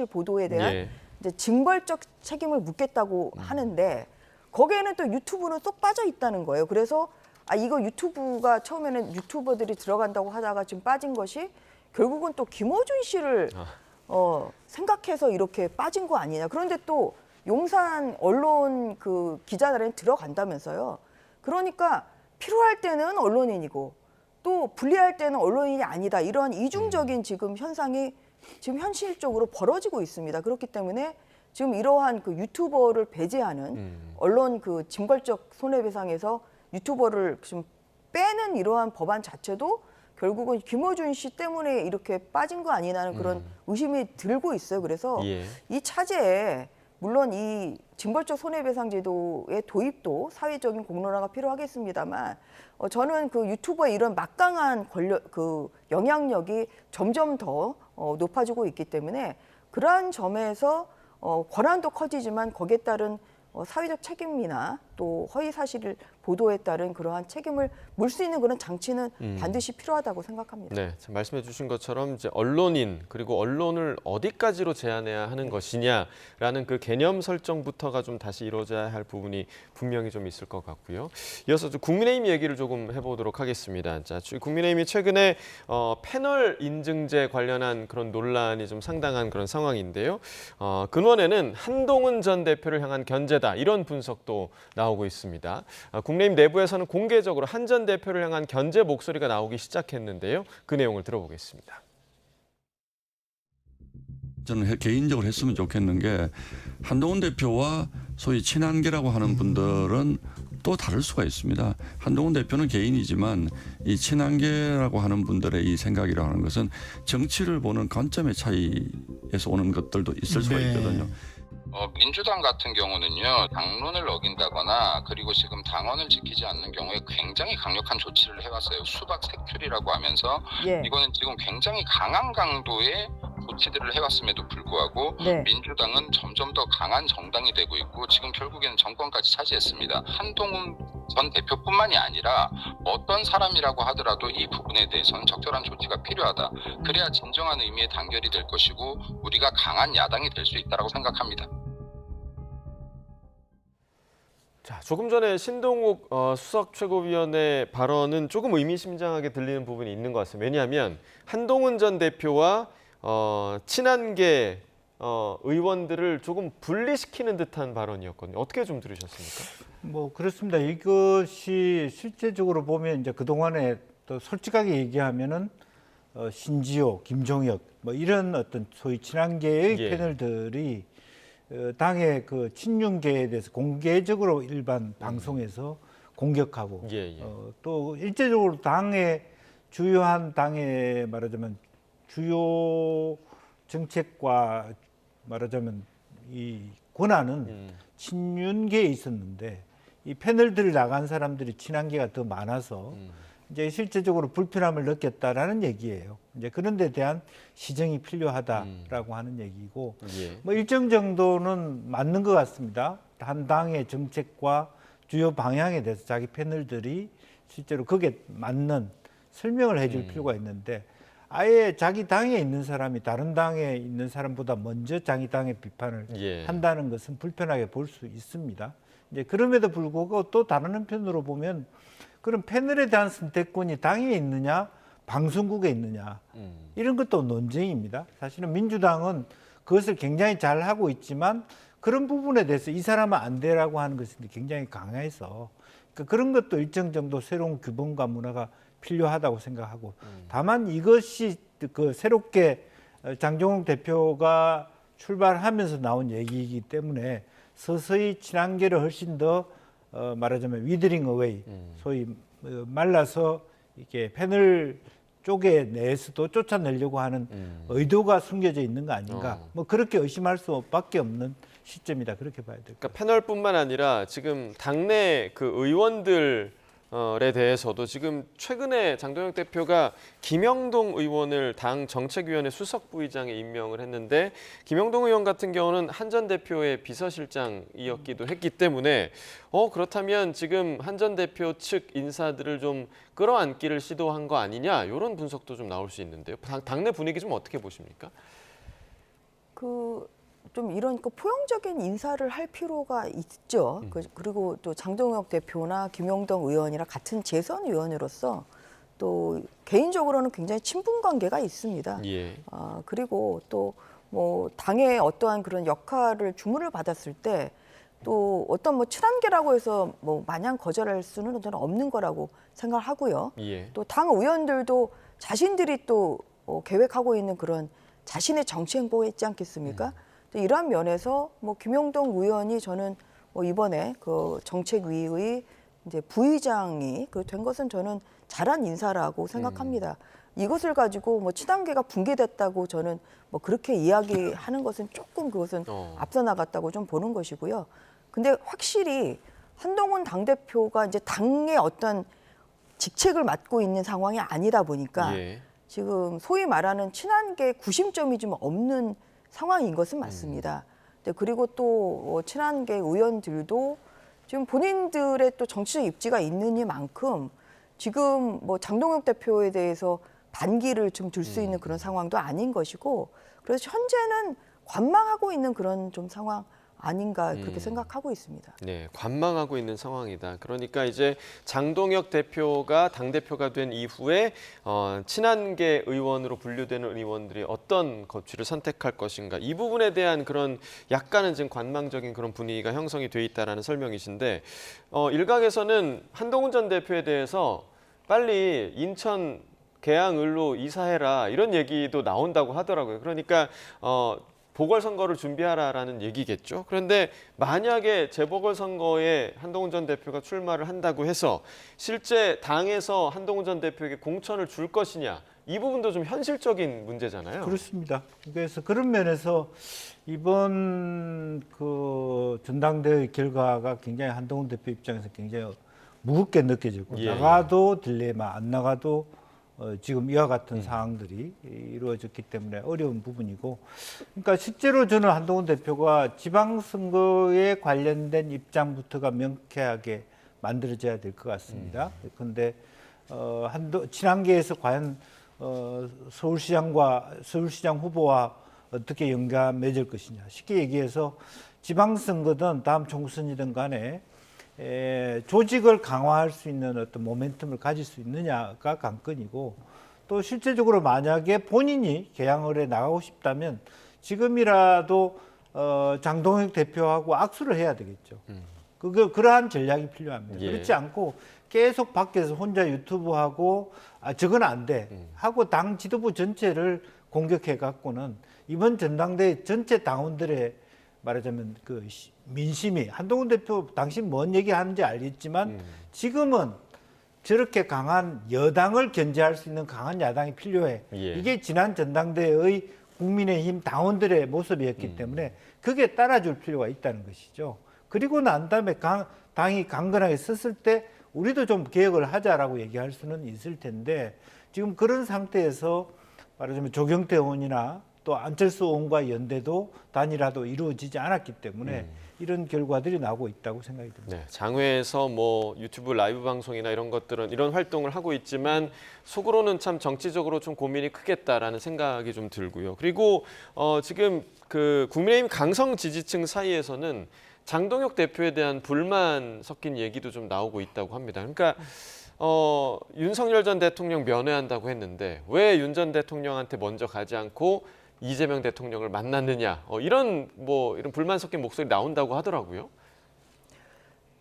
보도에 대한 이제 징벌적 책임을 묻겠다고 하는데 거기에는 또 유튜브는 쏙 빠져 있다는 거예요. 그래서 이거 유튜브가 처음에는 유튜버들이 들어간다고 하다가 지금 빠진 것이 결국은 또 김어준 씨를 생각해서 이렇게 빠진 거 아니냐. 그런데 또 용산 언론 그 기자단에 들어간다면서요. 그러니까 필요할 때는 언론인이고 또 불리할 때는 언론인이 아니다. 이러한 이중적인 지금 현상이 지금 현실적으로 벌어지고 있습니다. 그렇기 때문에 지금 이러한 그 유튜버를 배제하는 언론 그 징벌적 손해배상에서 유튜버를 지금 빼는 이러한 법안 자체도 결국은 김어준 씨 때문에 이렇게 빠진 거 아니냐는 그런 의심이 들고 있어요. 그래서 이 차제에 물론 이 징벌적 손해배상 제도의 도입도 사회적인 공론화가 필요하겠습니다만 저는 그 유튜버의 이런 막강한 그 영향력이 점점 더 높아지고 있기 때문에 그러한 점에서 권한도 커지지만 거기에 따른 사회적 책임이나 또 허위 사실을 보도에 따른 그러한 책임을 물 수 있는 그런 장치는 반드시 필요하다고 생각합니다. 네, 말씀해 주신 것처럼 이제 언론인 그리고 언론을 어디까지로 제한해야 하는 것이냐라는 그 개념 설정부터가 좀 다시 이루어져야 할 부분이 분명히 좀 있을 것 같고요. 이어서 국민의힘 얘기를 조금 해보도록 하겠습니다. 자, 국민의힘이 최근에 패널 인증제 관련한 그런 논란이 좀 상당한 그런 상황인데요. 근원에는 한동훈 전 대표를 향한 견제다 이런 분석도 나오고 있습니다. 국민의힘 내부에서는 공개적으로 한 전 대표를 향한 견제 목소리가 나오기 시작했는데요. 그 내용을 들어보겠습니다. 저는 개인적으로 했으면 좋겠는 게 한동훈 대표와 소위 친한계라고 하는 분들은 또 다를 수가 있습니다. 한동훈 대표는 개인이지만 이 친한계라고 하는 분들의 이 생각이라고 하는 것은 정치를 보는 관점의 차이에서 오는 것들도 있을 수가 있거든요. 민주당 같은 경우는요, 당론을 어긴다거나 그리고 지금 당원을 지키지 않는 경우에 굉장히 강력한 조치를 해왔어요. 수박 색출이라고 하면서 이거는 지금 굉장히 강한 강도의 조치들을 해왔음에도 불구하고 민주당은 점점 더 강한 정당이 되고 있고 지금 결국에는 정권까지 차지했습니다. 한동훈 전 대표뿐만이 아니라 어떤 사람이라고 하더라도 이 부분에 대해서는 적절한 조치가 필요하다. 그래야 진정한 의미의 단결이 될 것이고 우리가 강한 야당이 될 수 있다고 생각합니다. 자, 조금 전에 신동욱 수석 최고위원의 발언은 조금 의미심장하게 들리는 부분이 있는 것 같습니다. 왜냐하면 한동훈 전 대표와 친한계 의원들을 조금 분리시키는 듯한 발언이었거든요. 어떻게 좀 들으셨습니까? 뭐 그렇습니다. 이것이 실제적으로 보면 이제 그동안에 또 솔직하게 얘기하면은 신지호, 김종혁 뭐 이런 어떤 소위 친한계의 패널들이 당의 그 친윤계에 대해서 공개적으로 일반 방송에서 공격하고 또 일제적으로 당의 주요한 당의 말하자면 주요 정책과 말하자면 이 권한은 친윤계에 있었는데 이 패널들을 나간 사람들이 친한계가 더 많아서 이제 실제적으로 불편함을 느꼈다라는 얘기예요. 이제 그런 데 대한 시정이 필요하다라고 하는 얘기고 뭐 일정 정도는 맞는 것 같습니다. 한 당의 정책과 주요 방향에 대해서 자기 패널들이 실제로 거기에 맞는 설명을 해줄 필요가 있는데 아예 자기 당에 있는 사람이 다른 당에 있는 사람보다 먼저 자기 당의 비판을 한다는 것은 불편하게 볼 수 있습니다. 이제 그럼에도 불구하고 또 다른 한편으로 보면 그런 패널에 대한 선택권이 당에 있느냐 방송국에 있느냐 이런 것도 논쟁입니다. 사실은 민주당은 그것을 굉장히 잘 하고 있지만 그런 부분에 대해서 이 사람은 안 되라고 하는 것이 굉장히 강해서 그러니까 그런 것도 일정 정도 새로운 규범과 문화가 필요하다고 생각하고 다만 이것이 그 새롭게 장종욱 대표가 출발하면서 나온 얘기이기 때문에 서서히 친한계를 훨씬 더 말하자면 위드링 어웨이 소위 말라서 이렇게 패널 쪽에 내에서도 쫓아내려고 하는 의도가 숨겨져 있는 거 아닌가 뭐 그렇게 의심할 수밖에 없는 시점이다 그렇게 봐야 될까요? 그러니까 패널뿐만 아니라 지금 당내 그 의원들에 대해서도 지금 최근에 장동혁 대표가 김영동 의원을 당 정책위원회 수석 부의장에 임명을 했는데 김영동 의원 같은 경우는 한 전 대표의 비서실장이었기도 했기 때문에 그렇다면 지금 한 전 대표 측 인사들을 좀 끌어안기를 시도한 거 아니냐 이런 분석도 좀 나올 수 있는데요. 당내 분위기 좀 어떻게 보십니까? 좀 이런 포용적인 인사를 할 필요가 있죠. 그리고 또 장동혁 대표나 김용동 의원이랑 같은 재선 의원으로서 또 개인적으로는 굉장히 친분 관계가 있습니다. 그리고 또 뭐 당의 어떠한 그런 역할을 주문을 받았을 때 또 어떤 뭐 친한계라고 해서 뭐 마냥 거절할 수는 저는 없는 거라고 생각하고요. 또 당 의원들도 자신들이 또 계획하고 있는 그런 자신의 정치 행보가 있지 않겠습니까? 이러한 면에서 뭐 김용동 의원이 저는 뭐 이번에 그 정책위의 이제 부의장이 된 것은 저는 잘한 인사라고 생각합니다. 이것을 가지고 뭐 친한계가 붕괴됐다고 저는 뭐 그렇게 이야기하는 것은 조금 그것은 앞서 나갔다고 좀 보는 것이고요. 근데 확실히 한동훈 당대표가 이제 당의 어떤 직책을 맡고 있는 상황이 아니다 보니까 지금 소위 말하는 친한계 구심점이 좀 없는 상황인 것은 맞습니다. 그리고 또 친한계 의원들도 지금 본인들의 또 정치적 입지가 있느니만큼 지금 뭐 장동혁 대표에 대해서 반기를 좀 들 수 있는 그런 상황도 아닌 것이고, 그래서 현재는 관망하고 있는 그런 좀 상황 아닌가 그렇게 생각하고 있습니다. 네, 관망하고 있는 상황이다. 그러니까 이제 장동혁 대표가 당대표가 된 이후에 친한계 의원으로 분류되는 의원들이 어떤 거취를 선택할 것인가, 이 부분에 대한 그런 약간은 지금 관망적인 그런 분위기가 형성이 돼 있다라는 설명이신데, 일각에서는 한동훈 전 대표에 대해서 빨리 인천 계양을로 이사해라 이런 얘기도 나온다고 하더라고요. 그러니까 보궐선거를 준비하라라는 얘기겠죠. 그런데 만약에 재보궐선거에 한동훈 전 대표가 출마를 한다고 해서 실제 당에서 한동훈 전 대표에게 공천을 줄 것이냐, 이 부분도 좀 현실적인 문제잖아요. 그렇습니다. 그래서 그런 면에서 이번 그 전당대회 결과가 굉장히 한동훈 대표 입장에서 굉장히 무겁게 느껴지고, 나가도 딜레마, 안 나가도 지금 이와 같은 상황들이 이루어졌기 때문에 어려운 부분이고, 그러니까 실제로 저는 한동훈 대표가 지방선거에 관련된 입장부터가 명쾌하게 만들어져야 될 것 같습니다. 그런데 친한계에서 과연 서울시장 후보와 어떻게 연관 맺을 것이냐, 쉽게 얘기해서 지방선거든 다음 총선이든 간에 조직을 강화할 수 있는 어떤 모멘텀을 가질 수 있느냐가 관건이고, 또 실제적으로 만약에 본인이 계양을에 나가고 싶다면 지금이라도 장동혁 대표하고 악수를 해야 되겠죠. 그러한 전략이 필요합니다. 그렇지 않고 계속 밖에서 혼자 유튜브하고 저건 안 돼 하고 당 지도부 전체를 공격해 갖고는 이번 전당대회 전체 당원들의 말하자면 그 민심이, 한동훈 대표 당신 뭔 얘기하는지 알겠지만 지금은 저렇게 강한 여당을 견제할 수 있는 강한 야당이 필요해. 이게 지난 전당대회의 국민의힘 당원들의 모습이었기 때문에 그게 따라줄 필요가 있다는 것이죠. 그리고 난 다음에 당이 강건하게 섰을 때 우리도 좀 개혁을 하자라고 얘기할 수는 있을 텐데, 지금 그런 상태에서 말하자면 조경태 의원이나 또 안철수 의원과 연대도 단일화도 이루어지지 않았기 때문에 이런 결과들이 나오고 있다고 생각이 듭니다. 네, 장외에서 뭐 유튜브 라이브 방송이나 이런 것들은 이런 활동을 하고 있지만 속으로는 참 정치적으로 좀 고민이 크겠다라는 생각이 좀 들고요. 그리고 지금 그 국민의힘 강성 지지층 사이에서는 장동혁 대표에 대한 불만 섞인 얘기도 좀 나오고 있다고 합니다. 그러니까 윤석열 전 대통령 면회한다고 했는데 왜 윤 전 대통령한테 먼저 가지 않고 이재명 대통령을 만났느냐, 이런 불만 섞인 목소리 나온다고 하더라고요.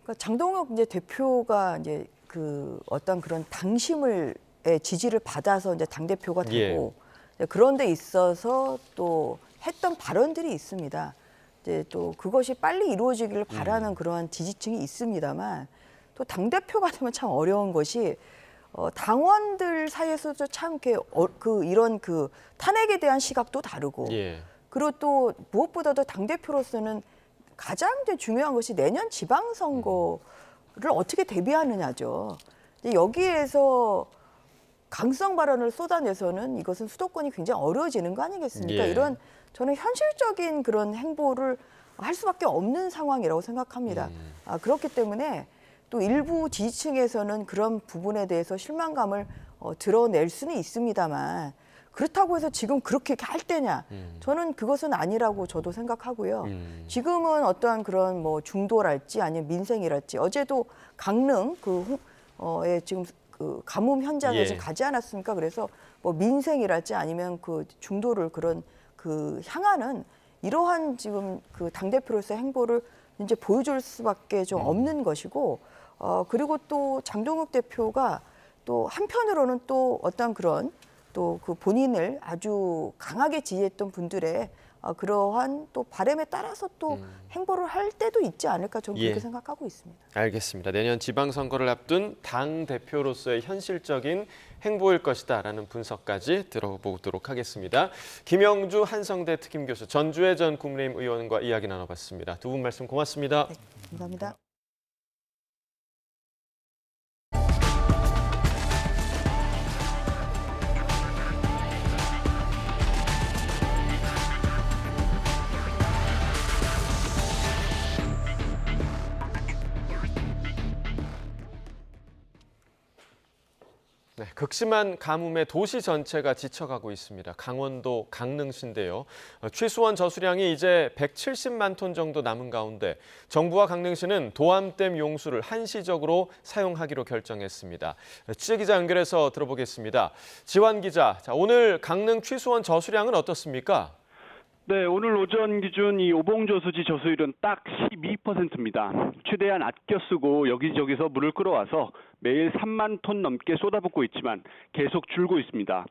그러니까 장동혁 이제 대표가 이제 그 어떤 그런 당심의 지지를 받아서 이제 당 대표가 되고, 그런 데 있어서 또 했던 발언들이 있습니다. 이제 또 그것이 빨리 이루어지기를 바라는 그러한 지지층이 있습니다만, 또 당 대표가 되면 참 어려운 것이 당원들 사이에서도 참 이렇게 이런 그 탄핵에 대한 시각도 다르고, 그리고 또 무엇보다도 당 대표로서는 가장 중요한 것이 내년 지방선거를 어떻게 대비하느냐죠. 여기에서 강성 발언을 쏟아내서는 이것은 수도권이 굉장히 어려워지는 거 아니겠습니까? 이런 저는 현실적인 그런 행보를 할 수밖에 없는 상황이라고 생각합니다. 그렇기 때문에 또 일부 지지층에서는 그런 부분에 대해서 실망감을 드러낼 수는 있습니다만, 그렇다고 해서 지금 그렇게 할 때냐? 저는 그것은 아니라고 저도 생각하고요. 지금은 어떠한 그런 뭐 중도랄지 아니면 민생이랄지, 어제도 강릉 지금 그 가뭄 현장에 지금 가지 않았습니까? 그래서 뭐 민생이랄지 아니면 그 중도를 그런 그 향하는 이러한 지금 그 당대표로서의 행보를 이제 보여줄 수밖에 좀 없는 것이고, 그리고 또 장동혁 대표가 또 한편으로는 또 어떤 그런 또 그 본인을 아주 강하게 지지했던 분들의 그러한 또 바람에 따라서 또 행보를 할 때도 있지 않을까, 저는 그렇게 생각하고 있습니다. 알겠습니다. 내년 지방선거를 앞둔 당 대표로서의 현실적인 행보일 것이다라는 분석까지 들어보도록 하겠습니다. 김영주 한성대 특임교수, 전주혜 전 국민의힘 의원과 이야기 나눠봤습니다. 두 분 말씀 고맙습니다. 네, 감사합니다. 극심한 가뭄에 도시 전체가 지쳐가고 있습니다. 강원도 강릉시인데요. 취수원 저수량이 이제 170만 톤 정도 남은 가운데 정부와 강릉시는 도암댐 용수를 한시적으로 사용하기로 결정했습니다. 취재기자 연결해서 들어보겠습니다. 지환 기자, 오늘 강릉 취수원 저수량은 어떻습니까? 네, 오늘 오전 기준 이 오봉저수지 저수율은 딱 12%입니다. 최대한 아껴 쓰고 여기저기서 물을 끌어와서 매일 3만 톤 넘게 쏟아붓고 있지만 계속 줄고 있습니다.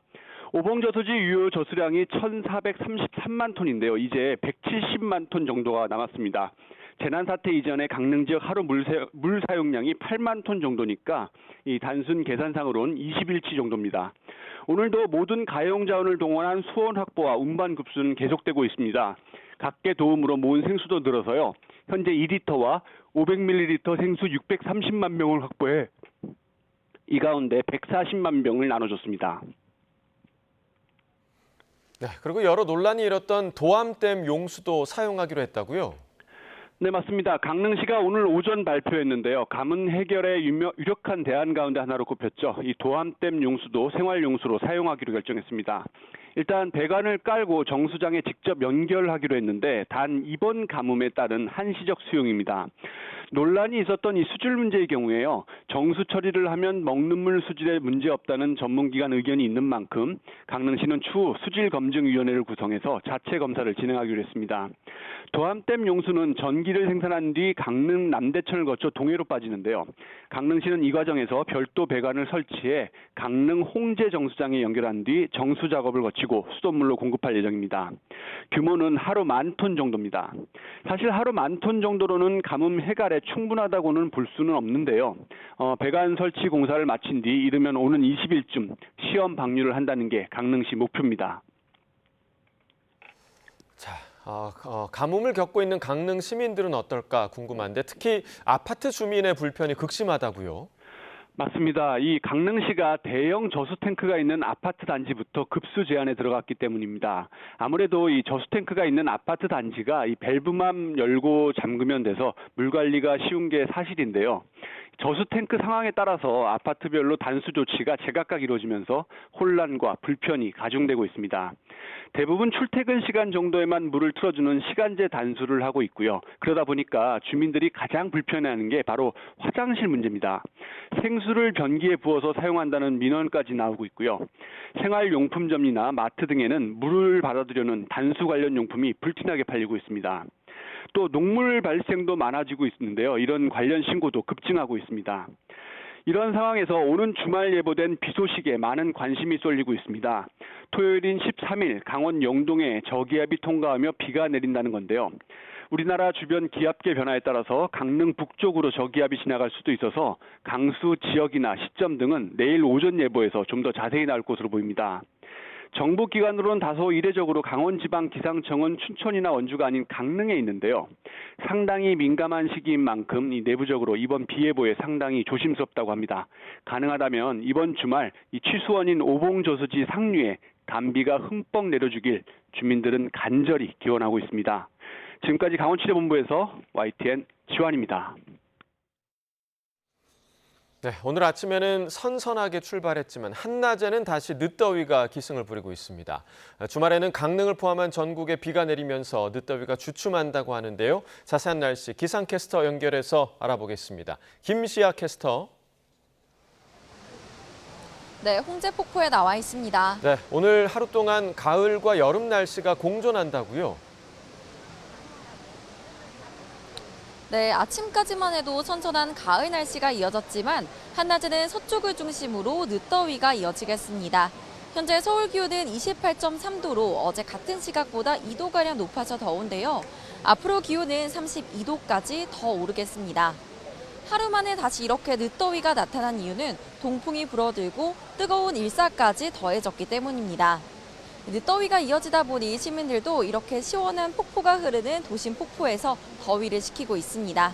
오봉저수지 유효 저수량이 1,433만 톤인데요. 이제 170만 톤 정도가 남았습니다. 재난사태 이전에 강릉 지역 하루 물 사용량이 8만 톤 정도니까 이 단순 계산상으로는 20일치 정도입니다. 오늘도 모든 가용 자원을 동원한 수원 확보와 운반 급수는 계속되고 있습니다. 각계 도움으로 모은 생수도 늘어서요. 현재 2리터와 500ml 생수 630만 병을 확보해 이 가운데 140만 병을 나눠줬습니다. 네, 그리고 여러 논란이 일었던 도암댐 용수도 사용하기로 했다고요? 네, 맞습니다. 강릉시가 오늘 오전 발표했는데요. 가뭄 해결에 유력한 대안 가운데 하나로 꼽혔죠. 이 도암댐 용수도 생활용수로 사용하기로 결정했습니다. 일단 배관을 깔고 정수장에 직접 연결하기로 했는데 단 이번 가뭄에 따른 한시적 수용입니다. 논란이 있었던 이 수질 문제의 경우에요. 정수 처리를 하면 먹는 물 수질에 문제 없다는 전문기관 의견이 있는 만큼 강릉시는 추후 수질검증위원회를 구성해서 자체 검사를 진행하기로 했습니다. 도암댐 용수는 전기를 생산한 뒤 강릉 남대천을 거쳐 동해로 빠지는데요. 강릉시는 이 과정에서 별도 배관을 설치해 강릉 홍제 정수장에 연결한 뒤 정수 작업을 거치고 수돗물로 공급할 예정입니다. 규모는 하루 10,000톤 정도입니다. 사실 하루 10,000톤 정도로는 가뭄 해결에 충분하다고는 볼 수는 없는데요. 배관 설치 공사를 마친 뒤 이르면 오는 20일쯤 시험 방류를 한다는 게 강릉시 목표입니다. 자, 가뭄을 겪고 있는 강릉 시민들은 어떨까 궁금한데 특히 아파트 주민의 불편이 극심하다고요? 맞습니다. 이 강릉시가 대형 저수 탱크가 있는 아파트 단지부터 급수 제한에 들어갔기 때문입니다. 아무래도 이 저수 탱크가 있는 아파트 단지가 이 밸브만 열고 잠그면 돼서 물 관리가 쉬운 게 사실인데요. 저수 탱크 상황에 따라서 아파트별로 단수 조치가 제각각 이루어지면서 혼란과 불편이 가중되고 있습니다. 대부분 출퇴근 시간 정도에만 물을 틀어주는 시간제 단수를 하고 있고요. 그러다 보니까 주민들이 가장 불편해하는 게 바로 화장실 문제입니다. 생수를 변기에 부어서 사용한다는 민원까지 나오고 있고요. 생활용품점이나 마트 등에는 물을 받아들여는 단수 관련 용품이 불티나게 팔리고 있습니다. 또 녹물 발생도 많아지고 있는데요. 이런 관련 신고도 급증하고 있습니다. 이런 상황에서 오는 주말 예보된 비 소식에 많은 관심이 쏠리고 있습니다. 토요일인 13일 강원 영동에 저기압이 통과하며 비가 내린다는 건데요. 우리나라 주변 기압계 변화에 따라서 강릉 북쪽으로 저기압이 지나갈 수도 있어서 강수 지역이나 시점 등은 내일 오전 예보에서 좀 더 자세히 나올 것으로 보입니다. 정부기관으로는 다소 이례적으로 강원지방기상청은 춘천이나 원주가 아닌 강릉에 있는데요. 상당히 민감한 시기인 만큼 내부적으로 이번 비 예보에 상당히 조심스럽다고 합니다. 가능하다면 이번 주말 이 취수원인 오봉저수지 상류에 단비가 흠뻑 내려주길 주민들은 간절히 기원하고 있습니다. 지금까지 강원취재본부에서 YTN 지환입니다. 네, 오늘 아침에는 선선하게 출발했지만 한낮에는 다시 늦더위가 기승을 부리고 있습니다. 주말에는 강릉을 포함한 전국에 비가 내리면서 늦더위가 주춤한다고 하는데요. 자세한 날씨 기상캐스터 연결해서 알아보겠습니다. 김시아 캐스터. 네, 홍제폭포에 나와 있습니다. 네, 오늘 하루 동안 가을과 여름 날씨가 공존한다고요? 네, 아침까지만 해도 선선한 가을 날씨가 이어졌지만 한낮에는 서쪽을 중심으로 늦더위가 이어지겠습니다. 현재 서울 기온은 28.3도로 어제 같은 시각보다 2도가량 높아서 더운데요. 앞으로 기온은 32도까지 더 오르겠습니다. 하루 만에 다시 이렇게 늦더위가 나타난 이유는 동풍이 불어들고 뜨거운 일사까지 더해졌기 때문입니다. 늦더위가 이어지다 보니 시민들도 이렇게 시원한 폭포가 흐르는 도심 폭포에서 더위를 식히고 있습니다.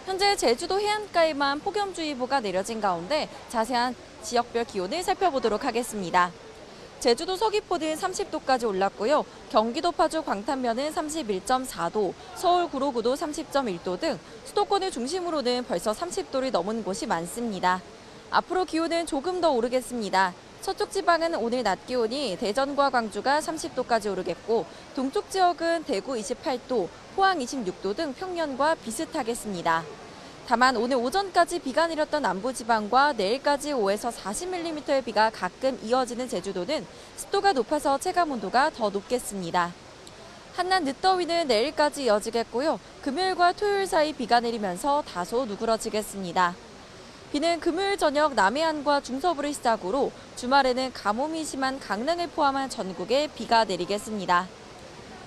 현재 제주도 해안가에만 폭염주의보가 내려진 가운데 자세한 지역별 기온을 살펴보도록 하겠습니다. 제주도 서귀포는 30도까지 올랐고요. 경기도 파주 광탄면은 31.4도, 서울 구로구도 30.1도 등 수도권을 중심으로는 벌써 30도를 넘은 곳이 많습니다. 앞으로 기온은 조금 더 오르겠습니다. 서쪽 지방은 오늘 낮 기온이 대전과 광주가 30도까지 오르겠고 동쪽 지역은 대구 28도, 포항 26도 등 평년과 비슷하겠습니다. 다만 오늘 오전까지 비가 내렸던 남부지방과 내일까지 5에서 40mm의 비가 가끔 이어지는 제주도는 습도가 높아서 체감온도가 더 높겠습니다. 한낮 늦더위는 내일까지 이어지겠고요. 금요일과 토요일 사이 비가 내리면서 다소 누그러지겠습니다. 비는 금요일 저녁 남해안과 중서부를 시작으로 주말에는 가뭄이 심한 강릉을 포함한 전국에 비가 내리겠습니다.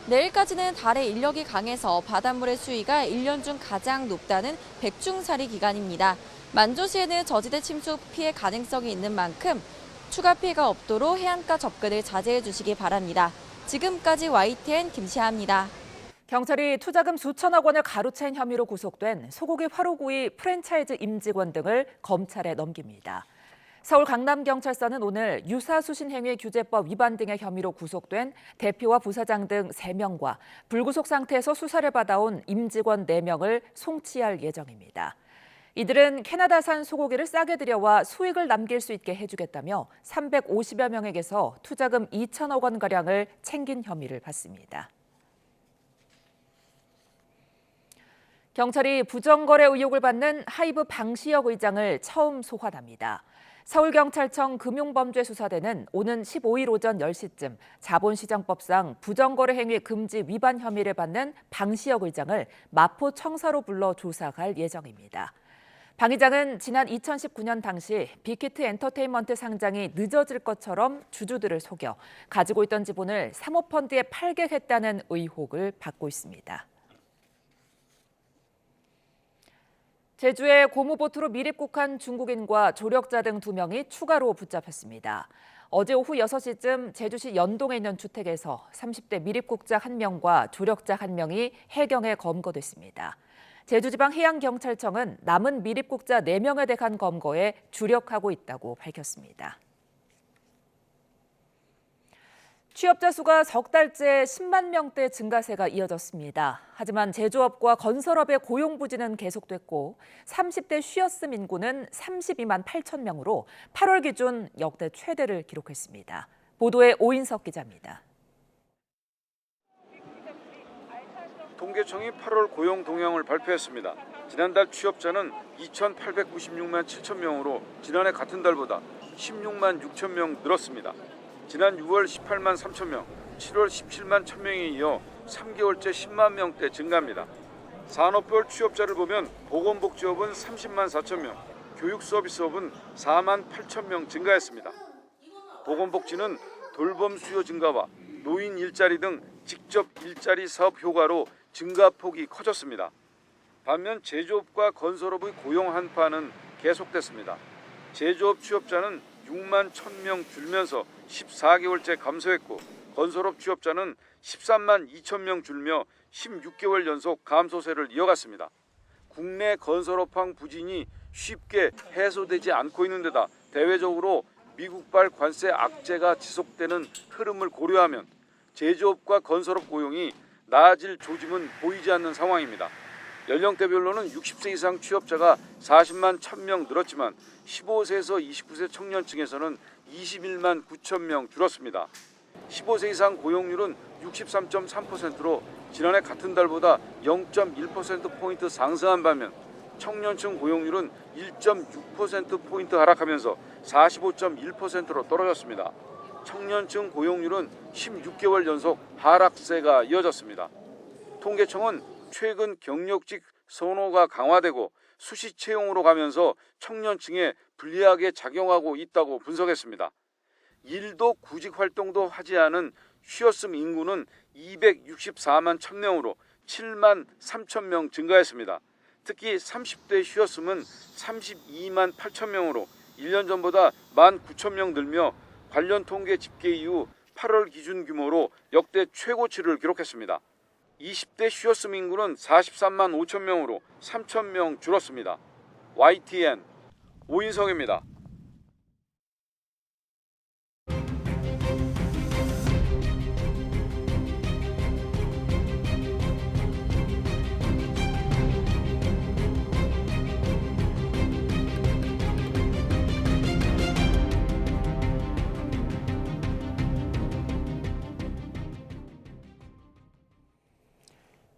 내일까지는 달의 인력이 강해서 바닷물의 수위가 1년 중 가장 높다는 백중사리 기간입니다. 만조시에는 저지대 침수 피해 가능성이 있는 만큼 추가 피해가 없도록 해안가 접근을 자제해 주시기 바랍니다. 지금까지 YTN 김시아입니다. 경찰이 투자금 수천억 원을 가로챈 혐의로 구속된 소고기 화로구이 프랜차이즈 임직원 등을 검찰에 넘깁니다. 서울 강남경찰서는 오늘 유사수신행위규제법 위반 등의 혐의로 구속된 대표와 부사장 등 3명과 불구속 상태에서 수사를 받아온 임직원 4명을 송치할 예정입니다. 이들은 캐나다산 소고기를 싸게 들여와 수익을 남길 수 있게 해주겠다며 350여 명에게서 투자금 2천억 원가량을 챙긴 혐의를 받습니다. 경찰이 부정거래 의혹을 받는 하이브 방시혁 의장을 처음 소환합니다. 서울경찰청 금융범죄수사대는 오는 15일 오전 10시쯤 자본시장법상 부정거래 행위 금지 위반 혐의를 받는 방시혁 의장을 마포청사로 불러 조사할 예정입니다. 방 의장은 지난 2019년 당시 빅히트 엔터테인먼트 상장이 늦어질 것처럼 주주들을 속여 가지고 있던 지분을 사모펀드에 팔게 했다는 의혹을 받고 있습니다. 제주에 고무보트로 미립국한 중국인과 조력자 등 2명이 추가로 붙잡혔습니다. 어제 오후 6시쯤 제주시 연동에 있는 주택에서 30대 미립국자 1명과 조력자 1명이 해경에 검거됐습니다. 제주지방해양경찰청은 남은 미립국자 4명에 대한 검거에 주력하고 있다고 밝혔습니다. 취업자 수가 석 달째 10만 명대 증가세가 이어졌습니다. 하지만 제조업과 건설업의 고용 부진은 계속됐고 30대 쉬었음 인구는 32만 8천 명으로 8월 기준 역대 최대를 기록했습니다. 보도에 오인석 기자입니다. 통계청이 8월 고용 동향을 발표했습니다. 지난달 취업자는 2,896만 7천 명으로 지난해 같은 달보다 16만 6천 명 늘었습니다. 지난 6월 18만 3천 명, 7월 17만 1천 명에 이어 3개월째 10만 명대 증가합니다. 산업별 취업자를 보면 보건복지업은 30만 4천 명, 교육서비스업은 4만 8천 명 증가했습니다. 보건복지는 돌봄 수요 증가와 노인 일자리 등 직접 일자리 사업 효과로 증가폭이 커졌습니다. 반면 제조업과 건설업의 고용 한파는 계속됐습니다. 제조업 취업자는 6만 1,000명 줄면서 14개월째 감소했고 건설업 취업자는 13만 2천 명 줄며 16개월 연속 감소세를 이어갔습니다. 국내 건설업황 부진이 쉽게 해소되지 않고 있는 데다 대외적으로 미국발 관세 악재가 지속되는 흐름을 고려하면 제조업과 건설업 고용이 나아질 조짐은 보이지 않는 상황입니다. 연령대별로는 60세 이상 취업자가 40만 1,000명 늘었지만 15세에서 29세 청년층에서는 21만 9천 명 줄었습니다. 15세 이상 고용률은 63.3%로 지난해 같은 달보다 0.1%포인트 상승한 반면 청년층 고용률은 1.6%포인트 하락하면서 45.1%로 떨어졌습니다. 청년층 고용률은 16개월 연속 하락세가 이어졌습니다. 통계청은 최근 경력직 선호가 강화되고 수시 채용으로 가면서 청년층에 불리하게 작용하고 있다고 분석했습니다. 일도 구직 활동도 하지 않은 쉬었음 인구는 264만 1,000명으로 7만 3천 명 증가했습니다. 특히 30대 쉬었음은 32만 8천 명으로 1년 전보다 1만 9천 명 늘며 관련 통계 집계 이후 8월 기준 규모로 역대 최고치를 기록했습니다. 20대 쉬었음 인구는 43만 5천 명으로 3천 명 줄었습니다. YTN 오인성입니다.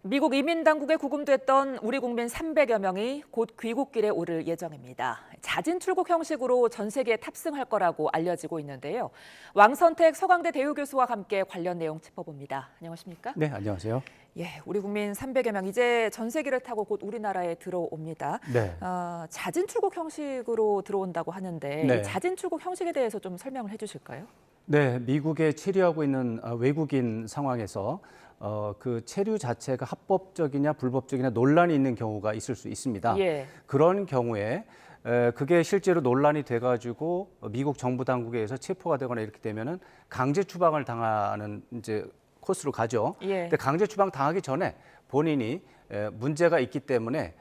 미국 이민 당국에 구금됐던 우리 국민 300여 명이 곧 귀국길에 오를 예정입니다. 자진 출국 형식으로 전 세계에 탑승할 거라고 알려지고 있는데요. 왕선택 서강대 대우 교수와 함께 관련 내용 짚어봅니다. 안녕하십니까? 네, 안녕하세요. 예, 우리 국민 300여 명 이제 전세기를 타고 곧 우리나라에 들어옵니다. 네. 자진 출국 형식으로 들어온다고 하는데 네. 이 자진 출국 형식에 대해서 좀 설명을 해주실까요? 네, 미국에 체류하고 있는 외국인 상황에서 그 체류 자체가 합법적이냐 불법적이냐 논란이 있는 경우가 있을 수 있습니다. 예. 그런 경우에 그게 실제로 논란이 돼가지고 미국 정부 당국에 의해서 체포가 되거나 이렇게 되면은 강제 추방을 당하는 이제 코스로 가죠. 예. 근데 강제 추방 당하기 전에 본인이 문제가 있기 때문에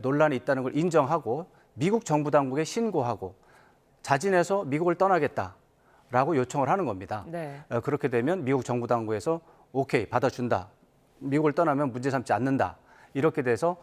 논란이 있다는 걸 인정하고 미국 정부 당국에 신고하고 자진해서 미국을 떠나겠다라고 요청을 하는 겁니다. 네. 그렇게 되면 미국 정부 당국에서 오케이 받아준다. 미국을 떠나면 문제 삼지 않는다. 이렇게 돼서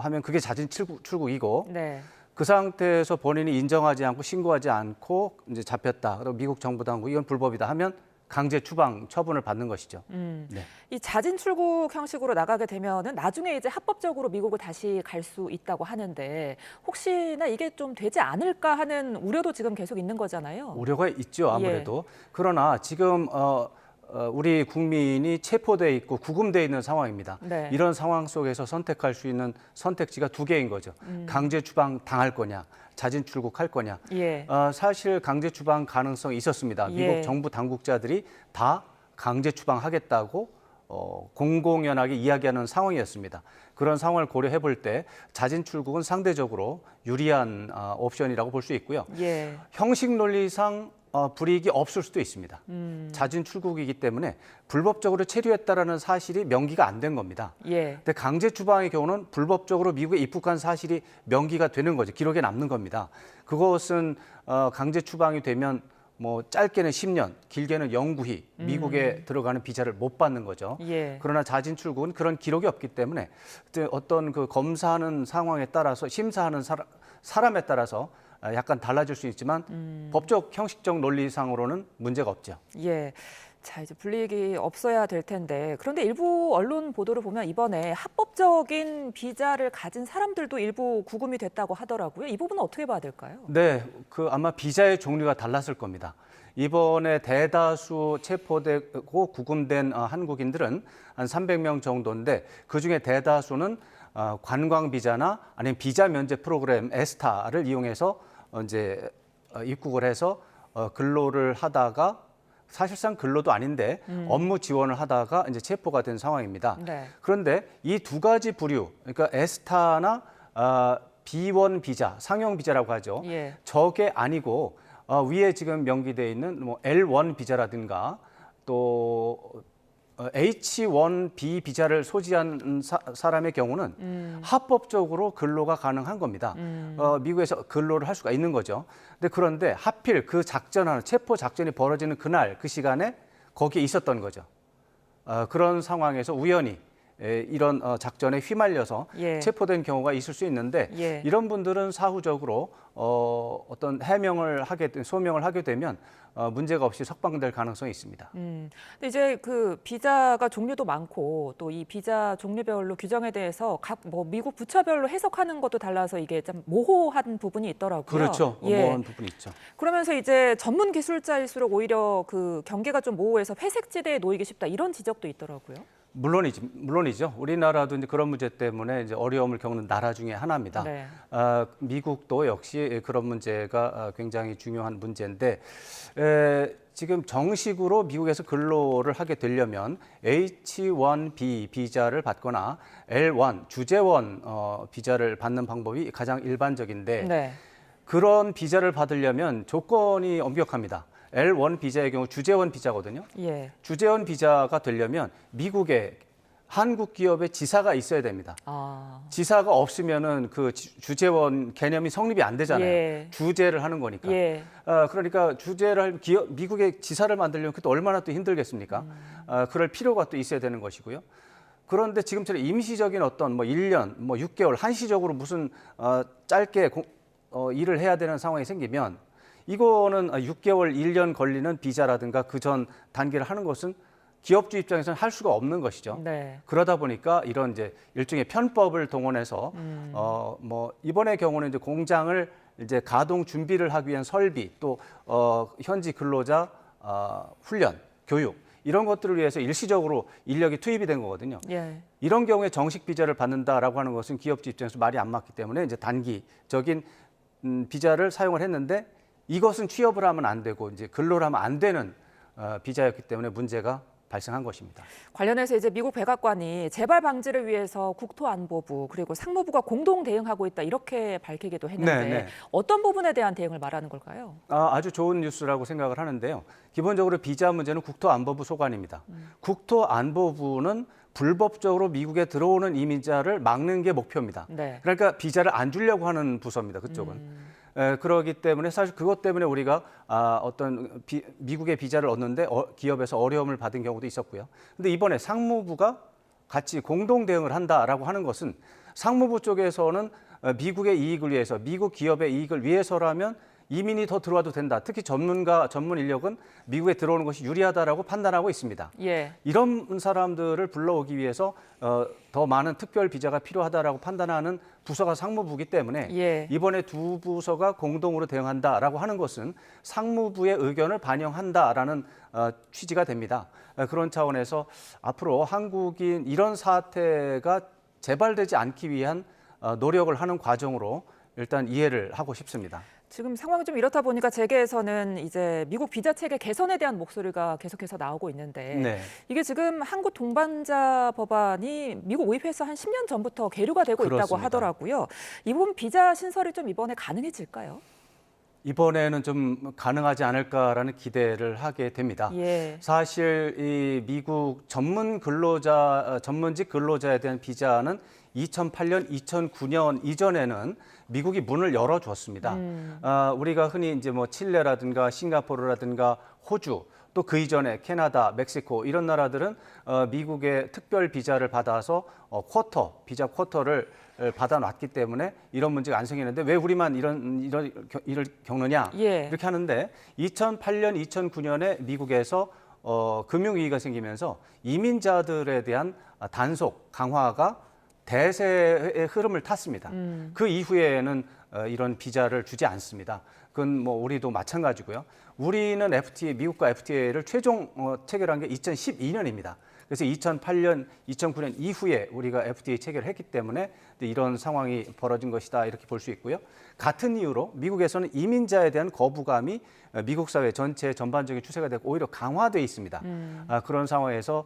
하면 그게 자진 출국이고 네. 그 상태에서 본인이 인정하지 않고 신고하지 않고 이제 잡혔다. 그리고 미국 정부 당국 이건 불법이다 하면 강제 추방 처분을 받는 것이죠. 네. 이 자진 출국 형식으로 나가게 되면은 나중에 이제 합법적으로 미국을 다시 갈 수 있다고 하는데 혹시나 이게 좀 되지 않을까 하는 우려도 지금 계속 있는 거잖아요. 우려가 있죠, 아무래도. 그러나 지금 우리 국민이 체포돼 있고 구금돼 있는 상황입니다. 네. 이런 상황 속에서 선택할 수 있는 선택지가 두 개인 거죠. 강제 추방 당할 거냐, 자진 출국할 거냐. 예. 사실 강제 추방 가능성이 있었습니다. 미국 예. 정부 당국자들이 다 강제 추방하겠다고 공공연하게 이야기하는 상황이었습니다. 그런 상황을 고려해 볼 때 자진 출국은 상대적으로 유리한 옵션이라고 볼 수 있고요. 예. 형식 논리상 불이익이 없을 수도 있습니다. 자진 출국이기 때문에 불법적으로 체류했다라는 사실이 명기가 안 된 겁니다. 예. 근데 강제 추방의 경우는 불법적으로 미국에 입국한 사실이 명기가 되는 거죠. 기록에 남는 겁니다. 그것은 강제 추방이 되면 뭐 짧게는 10년, 길게는 영구히 미국에 들어가는 비자를 못 받는 거죠. 예. 그러나 자진 출국은 그런 기록이 없기 때문에 어떤 그 검사하는 상황에 따라서 심사하는 사람에 따라서 약간 달라질 수 있지만 법적 형식적 논리상으로는 문제가 없죠. 예. 자, 이제 불이익이 없어야 될 텐데 그런데 일부 언론 보도를 보면 이번에 합법적인 비자를 가진 사람들도 일부 구금이 됐다고 하더라고요. 이 부분은 어떻게 봐야 될까요? 네, 그 아마 비자의 종류가 달랐을 겁니다. 이번에 대다수 체포되고 구금된 한국인들은 한 300명 정도인데 그중에 대다수는 관광 비자나 아니면 비자 면제 프로그램 에스타를 이용해서 이제 입국을 해서 근로를 하다가 사실상 근로도 아닌데 업무 지원을 하다가 이제 체포가 된 상황입니다. 네. 그런데 이 두 가지 부류, 그러니까 에스타나 B1 비자, 상용 비자라고 하죠. 예. 저게 아니고 위에 지금 명기되어 있는 뭐 L1 비자라든가 또 H1B 비자를 소지한 사람의 경우는 합법적으로 근로가 가능한 겁니다. 미국에서 근로를 할 수가 있는 거죠. 그런데 하필 그 작전하는 체포 작전이 벌어지는 그날 그 시간에 거기에 있었던 거죠. 그런 상황에서 우연히 이런 작전에 휘말려서 예. 체포된 경우가 있을 수 있는데 예. 이런 분들은 사후적으로 어떤 소명을 하게 되면 문제가 없이 석방될 가능성이 있습니다. 근데 이제 그 비자가 종류도 많고 또 이 비자 종류별로 규정에 대해서 각 뭐 미국 부처별로 해석하는 것도 달라서 이게 좀 모호한 부분이 있더라고요. 그렇죠. 모호한 부분이 있죠. 그러면서 이제 전문 기술자일수록 오히려 그 경계가 좀 모호해서 회색지대에 놓이기 쉽다 이런 지적도 있더라고요. 물론이죠. 우리나라도 이제 그런 문제 때문에 이제 어려움을 겪는 나라 중에 하나입니다. 네. 미국도 역시 그런 문제가 굉장히 중요한 문제인데 지금 정식으로 미국에서 근로를 하게 되려면 H1B 비자를 받거나 L1 주재원 비자를 받는 방법이 가장 일반적인데 네. 그런 비자를 받으려면 조건이 엄격합니다. L1 비자의 경우 주재원 비자거든요. 예. 주재원 비자가 되려면 미국에 한국 기업의 지사가 있어야 됩니다. 지사가 없으면은 그 주재원 개념이 성립이 안 되잖아요. 예. 주재를 하는 거니까. 예. 그러니까 주재를 할 미국의 지사를 만들려면 그것도 얼마나 또 힘들겠습니까? 그럴 필요가 또 있어야 되는 것이고요. 그런데 지금처럼 임시적인 어떤 뭐 1년, 뭐 6개월 한시적으로 무슨 짧게 일을 해야 되는 상황이 생기면 이거는 6개월, 1년 걸리는 비자라든가 그 전 단계를 하는 것은 기업주 입장에서는 할 수가 없는 것이죠. 네. 그러다 보니까 이런 이제 일종의 편법을 동원해서 뭐 이번의 경우는 이제 공장을 이제 가동 준비를 하기 위한 설비 또 현지 근로자 훈련, 교육 이런 것들을 위해서 일시적으로 인력이 투입이 된 거거든요. 예. 이런 경우에 정식 비자를 받는다라고 하는 것은 기업주 입장에서 말이 안 맞기 때문에 이제 단기적인 비자를 사용을 했는데 이것은 취업을 하면 안 되고 이제 근로를 하면 안 되는 비자였기 때문에 문제가 발생한 것입니다. 관련해서 이제 미국 백악관이 재발 방지를 위해서 국토안보부 그리고 상무부가 공동 대응하고 있다 이렇게 밝히기도 했는데 네. 어떤 부분에 대한 대응을 말하는 걸까요? 아주 좋은 뉴스라고 생각을 하는데요. 기본적으로 비자 문제는 국토안보부 소관입니다. 국토안보부는 불법적으로 미국에 들어오는 이민자를 막는 게 목표입니다. 네. 그러니까 비자를 안 주려고 하는 부서입니다. 그쪽은. 그렇기 때문에 사실 그것 때문에 우리가 어떤 미국의 비자를 얻는데 기업에서 어려움을 받은 경우도 있었고요. 근데 이번에 상무부가 같이 공동 대응을 한다라고 하는 것은 상무부 쪽에서는 미국의 이익을 위해서, 미국 기업의 이익을 위해서라면 이민이 더 들어와도 된다. 특히 전문 인력은 미국에 들어오는 것이 유리하다라고 판단하고 있습니다. 예. 이런 사람들을 불러오기 위해서 더 많은 특별 비자가 필요하다라고 판단하는 부서가 상무부이기 때문에 예. 이번에 두 부서가 공동으로 대응한다라고 하는 것은 상무부의 의견을 반영한다라는 취지가 됩니다. 그런 차원에서 앞으로 한국인 이런 사태가 재발되지 않기 위한 노력을 하는 과정으로 일단 이해를 하고 싶습니다. 지금 상황이 좀 이렇다 보니까 재계에서는 이제 미국 비자 체계 개선에 대한 목소리가 계속해서 나오고 있는데 네. 이게 지금 한국 동반자 법안이 미국 의회에서 한 10년 전부터 계류가 되고 있다고 그렇습니다. 하더라고요. 이 부분 비자 신설이 좀 이번에 가능해질까요? 이번에는 좀 가능하지 않을까라는 기대를 하게 됩니다. 예. 사실 이 미국 전문직 근로자에 대한 비자는 2008년, 2009년 이전에는 미국이 문을 열어주었습니다. 우리가 흔히 이제 뭐 칠레라든가 싱가포르라든가 호주 또 그 이전에 캐나다, 멕시코 이런 나라들은 미국의 특별 비자를 받아서 비자 쿼터를 받아놨기 때문에 이런 문제가 안 생기는데 왜 우리만 이런 일을 겪느냐 예. 이렇게 하는데 2008년, 2009년에 미국에서 금융위기가 생기면서 이민자들에 대한 단속 강화가 대세의 흐름을 탔습니다. 그 이후에는 이런 비자를 주지 않습니다. 그건 뭐 우리도 마찬가지고요. 우리는 미국과 FTA를 최종 체결한 게 2012년입니다. 그래서 2008년, 2009년 이후에 우리가 FTA 체결을 했기 때문에 이런 상황이 벌어진 것이다 이렇게 볼 수 있고요. 같은 이유로 미국에서는 이민자에 대한 거부감이 미국 사회 전체 전반적인 추세가 되고 오히려 강화돼 있습니다. 그런 상황에서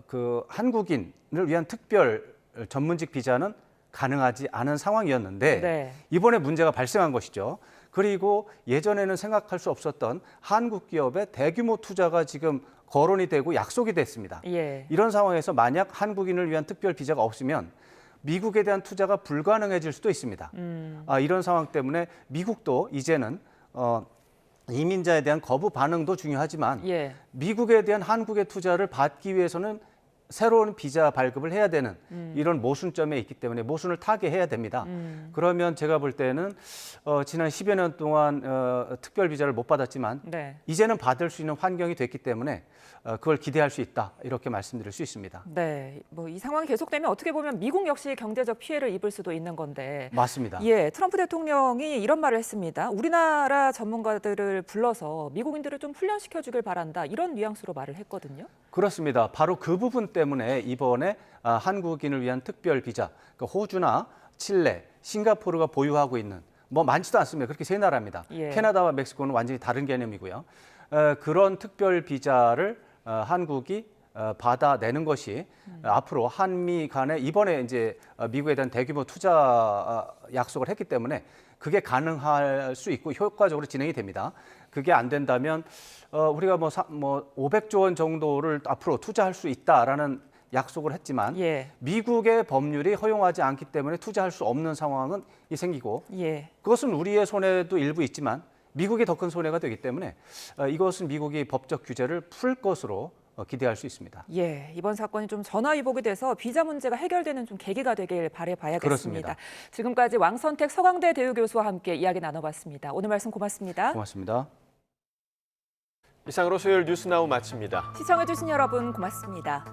그 한국인을 위한 특별 전문직 비자는 가능하지 않은 상황이었는데 네. 이번에 문제가 발생한 것이죠. 그리고 예전에는 생각할 수 없었던 한국 기업의 대규모 투자가 지금 거론이 되고 약속이 됐습니다. 예. 이런 상황에서 만약 한국인을 위한 특별 비자가 없으면 미국에 대한 투자가 불가능해질 수도 있습니다. 이런 상황 때문에 미국도 이제는 이민자에 대한 거부 반응도 중요하지만 예. 미국에 대한 한국의 투자를 받기 위해서는 새로운 비자 발급을 해야 되는 이런 모순점에 있기 때문에 모순을 타게 해야 됩니다. 그러면 제가 볼 때는 지난 10여 년 동안 특별 비자를 못 받았지만 네. 이제는 받을 수 있는 환경이 됐기 때문에 그걸 기대할 수 있다 이렇게 말씀드릴 수 있습니다. 네, 뭐 이 상황이 계속되면 어떻게 보면 미국 역시 경제적 피해를 입을 수도 있는 건데. 맞습니다. 예, 트럼프 대통령이 이런 말을 했습니다. 우리나라 전문가들을 불러서 미국인들을 좀 훈련시켜주길 바란다 이런 뉘앙스로 말을 했거든요. 그렇습니다. 바로 그 부분 때문에 이번에 한국인을 위한 특별 비자, 그러니까 호주나 칠레, 싱가포르가 보유하고 있는 뭐 많지도 않습니다. 그렇게 세 나라입니다. 예. 캐나다와 멕시코는 완전히 다른 개념이고요. 그런 특별 비자를 한국이 받아내는 것이 앞으로 한미 간에 이번에 이제 미국에 대한 대규모 투자 약속을 했기 때문에 그게 가능할 수 있고 효과적으로 진행이 됩니다. 그게 안 된다면 우리가 뭐 500조 원 정도를 앞으로 투자할 수 있다라는 약속을 했지만 예. 미국의 법률이 허용하지 않기 때문에 투자할 수 없는 상황은 생기고 예. 그것은 우리의 손해도 일부 있지만 미국이 더 큰 손해가 되기 때문에 이것은 미국이 법적 규제를 풀 것으로 기대할 수 있습니다. 예, 이번 사건이 좀 전화위복이 돼서 비자 문제가 해결되는 좀 계기가 되길 바라봐야겠습니다. 그렇습니다. 지금까지 왕선택 서강대 대우 교수와 함께 이야기 나눠봤습니다. 오늘 말씀 고맙습니다. 고맙습니다. 이상으로 수요일 뉴스나우 마칩니다. 시청해주신 여러분 고맙습니다.